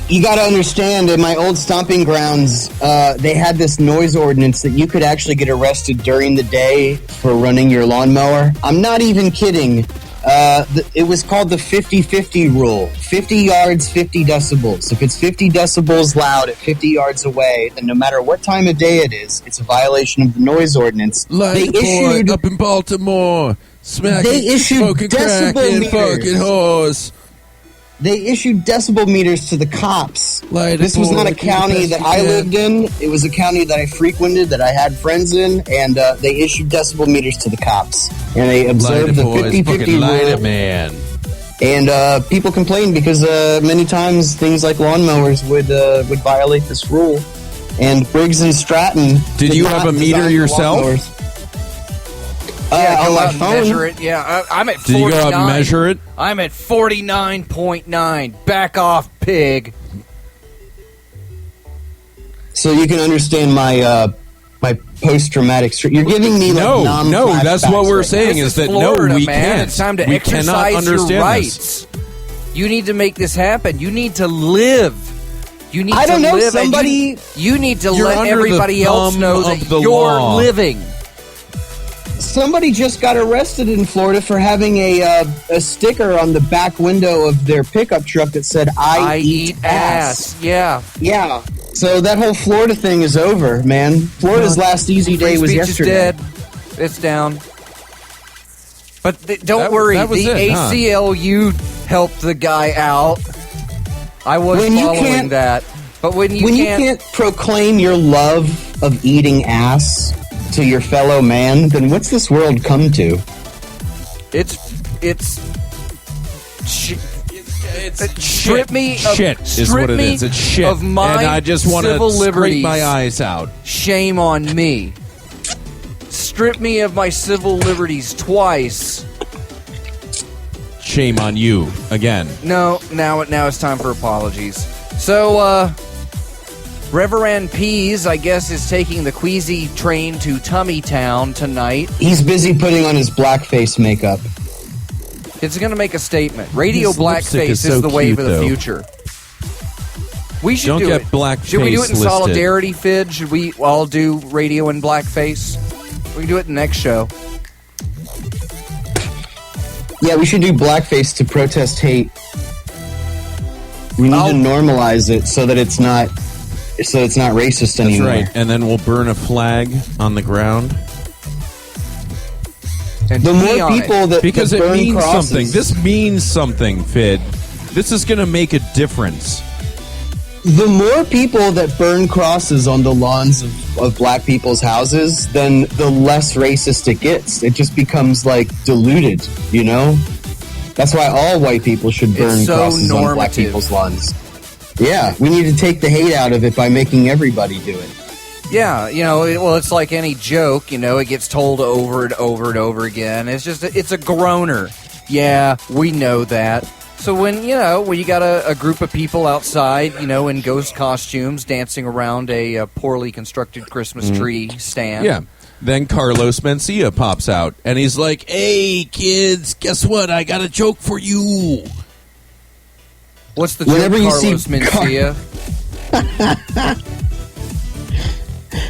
You got to understand, in my old stomping grounds, they had this noise ordinance that you could actually get arrested during the day for running your lawnmower. I'm not even kidding. It was called the 50-50 rule. 50 yards, 50 decibels. If it's 50 decibels loud at 50 yards away, then no matter what time of day it is, it's a violation of the noise ordinance. Like boy up in Baltimore, smacking, smoking crack and fucking horse. They issued decibel meters to the cops. This was not a county that I lived in. It was a county that I frequented, that I had friends in, and they issued decibel meters to the cops. And they observed the 50-50 rule. Man. And people complained because many times things like lawnmowers would violate this rule. And Briggs and Stratton... Did you have a meter yourself? Yeah, on go my out and phone. measure it. Yeah, I'm at 49. Did you go out and measure it? I'm at 49.9. Back off, pig. So you can understand my my post-traumatic stress. You're giving me like no, that's what we're saying This is that Florida, we man. can't. It's time to we exercise cannot understand your this. rights. You need to make this happen. You need to live. You need I don't to know, live. somebody- You need to You're let under everybody the else thumb know of that the you're law. living. Somebody just got arrested in Florida for having a sticker on the back window of their pickup truck that said "I eat ass." Yeah. Yeah. So that whole Florida thing is over, man. Florida's last easy day Free was speech yesterday. is dead. It's down. But don't That- worry, that was the it, huh? ACLU helped the guy out. I was When you following can't- that. But when you you can't, can't proclaim your love of eating ass to your fellow man, then what's this world come to? it's Strip me of- shit is strip what it me is. It's shit. of my and I just want to civil scrape liberties. my eyes out. Shame on me. Strip me of my civil liberties twice. Shame on you again. No, now it's time for apologies. So, Reverend Pease, I guess, is taking the Queasy train to Tummy Town tonight. He's busy putting on his blackface makeup. It's going to make a statement. Radio His lipstick blackface is is so the wave cute, of the though. future. We should Don't do get it. blackface Should we do it in listed. solidarity, Fidd? Should we all do radio in blackface? We can do it the next show. Yeah, we should do blackface to protest hate. We need to normalize it so that it's not racist That's anymore. right. And then we'll burn a flag on the ground. And The pee more on people that Because that it burn means crosses, something. This means something, Fidd. This is going to make a difference. the more people that burn crosses on the lawns of black people's houses, then the less racist it gets. It just becomes like diluted, you know? That's why all white people should burn It's so crosses on black normative. people's lawns. Yeah, we need to take the hate out of it by making everybody do it. Yeah, it's like any joke, it gets told over and over and over again. It's a groaner. Yeah, we know that. So when you got a group of people outside, in ghost costumes dancing around a poorly constructed Christmas tree stand. Yeah. Then Carlos Mencia pops out, and he's like, "Hey, kids, guess what? I got a joke for you." What's the Whenever joke, you Carlos see Mencia?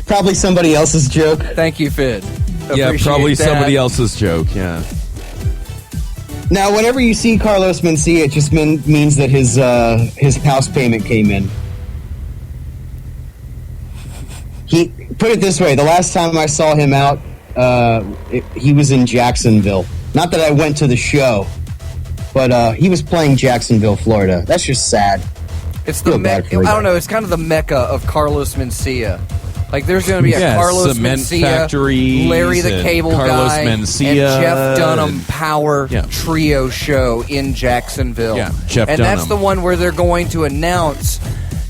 Probably somebody else's joke. Thank you, Fidd. Yeah, Appreciate probably that. somebody else's joke, yeah. Now, whenever you see Carlos Mencia, it just means that his house payment came in. He put it this way: the last time I saw him out, he was in Jacksonville. Not that I went to the show, but he was playing Jacksonville, Florida. That's just sad. It's the Feel bad Mecca. for the I don't guy. know. It's kind of the Mecca of Carlos Mencia. Like, there's going to be a Yeah, Carlos cement Mencia, factories Larry the and Cable Carlos Guy, Mencia and Jeff Dunham and- Power Yeah. Trio show in Jacksonville. Yeah, Jeff and Dunham. that's the one where they're going to announce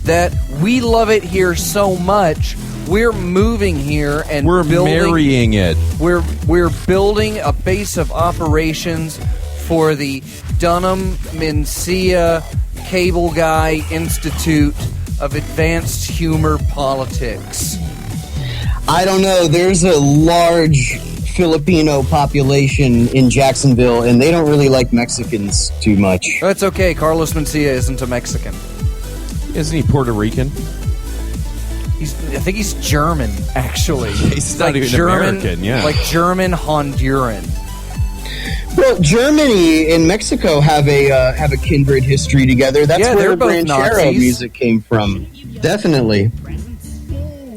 that we love it here so much, we're moving here and We're building, marrying it. We're building a base of operations for the Dunham Mencia Cable Guy Institute of Advanced Humor Politics. I don't know. There's a large Filipino population in Jacksonville, and they don't really like Mexicans too much. That's okay. Carlos Mencia isn't a Mexican. Isn't he Puerto Rican? I think he's German, actually. He's not even American, yeah. Like German Honduran. Well, Germany and Mexico have a kindred history together. That's Yeah, where they're both ranchero Nazis. music came from. Definitely.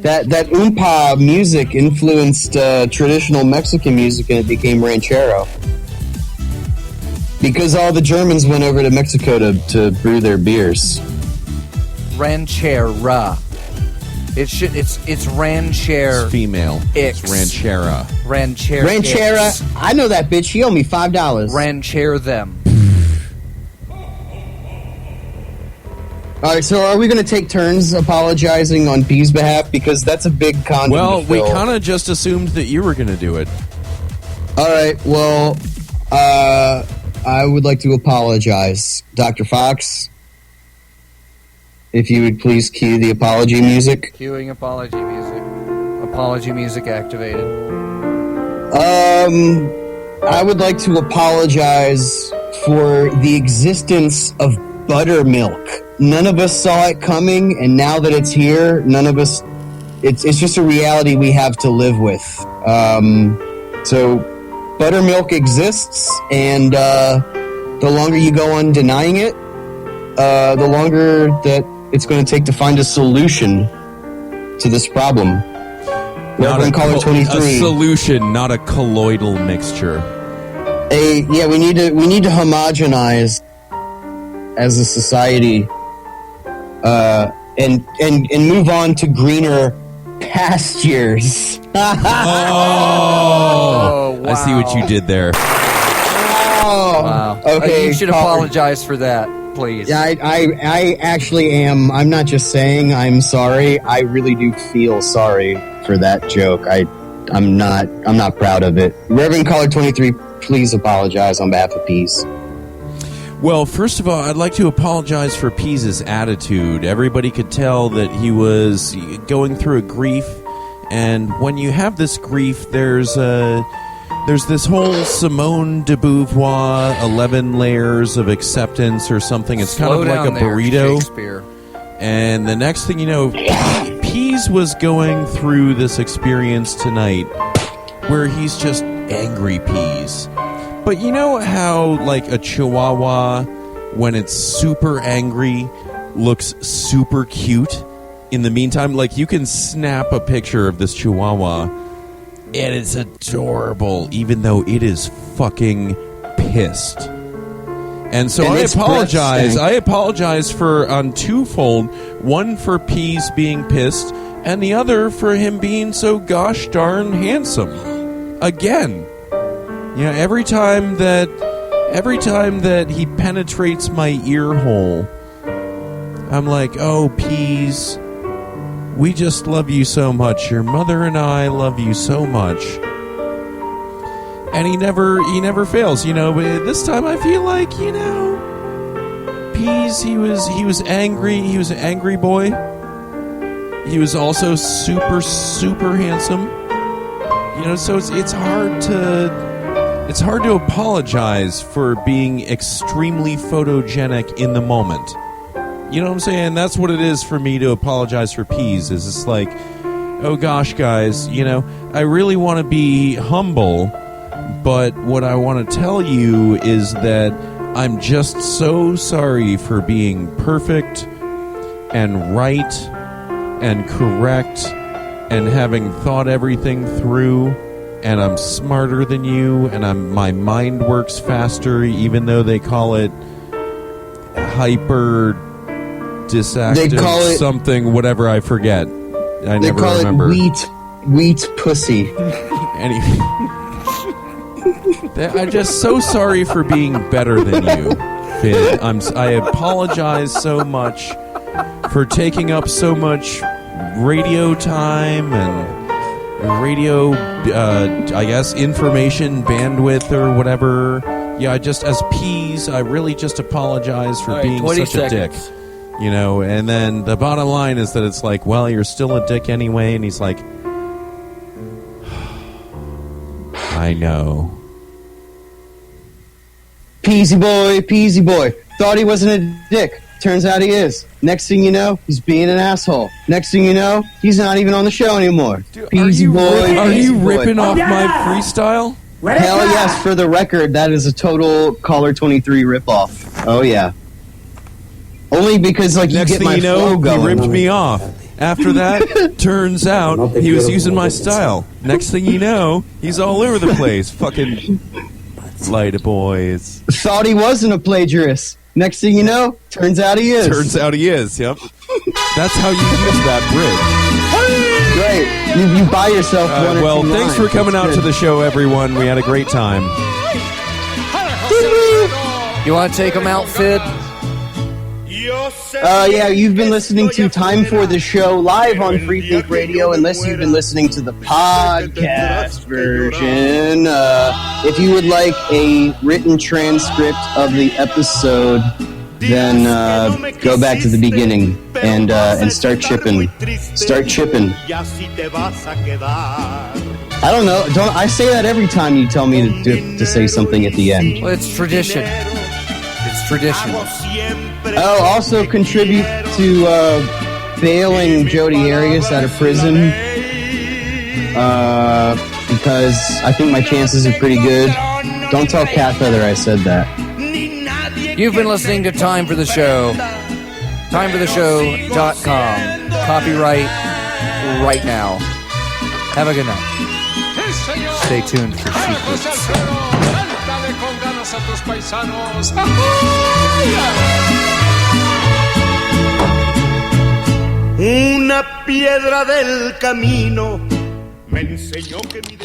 That oompa music influenced traditional Mexican music, and it became ranchero. Because all the Germans went over to Mexico to brew their beers. Ranchera. It's rancher. It's female. X. It's ranchera. Ranchera. Ranchera, X. I know that bitch. She owe me $5. Rancher them. All right, so are we going to take turns apologizing on P's behalf? Because that's a big condom Well, to we fill. kind of just assumed that you were going to do it. All right, well, I would like to apologize. Dr. Fox, if you would please cue the apology music. Cueing apology music. Apology music activated. I would like to apologize for the existence of buttermilk. None of us saw it coming, and now that it's here, none of us... It's just a reality we have to live with. So, buttermilk exists, and the longer you go on denying it, the longer that it's going to take to find a solution to this problem. Not Caller 23. a solution, not a colloidal mixture. We need to homogenize as a society, and move on to greener pastures. Wow. I see what you did there. Wow. Okay, you should apologize for that, please. Yeah, I actually am. I'm not just saying I'm sorry. I really do feel sorry for that joke. I'm not proud of it. Reverend Caller 23, please apologize on behalf of Peace. Well, first of all, I'd like to apologize for Pease's attitude. Everybody could tell that he was going through a grief, and when you have this grief, there's this whole Simone de Beauvoir 11 layers of acceptance or something. It's kind of like a burrito. And the next thing you know, Pease was going through this experience tonight where he's just angry Pease. But you know how, like, a chihuahua, when it's super angry, looks super cute? In the meantime, like, you can snap a picture of this chihuahua, and it's adorable, even though it is fucking pissed. And so I apologize. I apologize for, on twofold, one for Pease being pissed, and the other for him being so gosh darn handsome. Again. You know, every time that he penetrates my ear hole, I'm like, oh, Pease, we just love you so much. Your mother and I love you so much. And he never fails, you know. But this time I feel like, you know, Pease, he was angry. He was an angry boy. He was also super, super handsome. You know, so it's hard to apologize for being extremely photogenic in the moment. You know what I'm saying? That's what it is for me to apologize for Pease. Is it's like, oh gosh, guys, you know, I really want to be humble, but what I want to tell you is that I'm just so sorry for being perfect and right and correct and having thought everything through. And I'm smarter than you, and my mind works faster, even though they call it hyper disactive, they call it something, whatever, I forget. I they never call remember. It wheat pussy. Anyway, I'm just so sorry for being better than you, Fidd. I apologize so much for taking up so much radio time and radio, I guess, information, bandwidth, or whatever. Yeah, just as Pease, I really just apologize for being such a dick. You know, and then the bottom line is that it's like, well, you're still a dick anyway, and he's like, I know. Peasy boy. Thought he wasn't a dick. Turns out he is. Next thing you know, he's being an asshole. Next thing you know, he's not even on the show anymore. Dude, are you ripping off my freestyle? Hell yes, for the record, that is a total Caller 23 ripoff. Oh yeah. Only because, like, Next you get thing my you know, flow going. he ripped me off. After that, turns out he was using my style. Next thing you know, he's all over the place. Fucking light boys. Thought he wasn't a plagiarist. Next thing you know, turns out he is. Turns out he is, yep. That's how you use that bridge. Great. You buy yourself one or well, two thanks lines. for coming out to the show, everyone. We had a great time. You want to take them out, Fidd? Yeah, you've been listening to Time for the Show live on Free Think Radio, unless you've been listening to the podcast version. if you would like a written transcript of the episode, then go back to the beginning and start chipping. Start chipping. I don't know. I say that every time you tell me to say something at the end. Well, it's tradition. It's tradition. Oh, also contribute to bailing Jody Arias out of prison. Because I think my chances are pretty good. Don't tell Cat Feather I said that. You've been listening to Time for the Show. TimeForTheShow.com. Copyright right now. Have a good night. Stay tuned for secrets. Una piedra del camino me enseñó que mi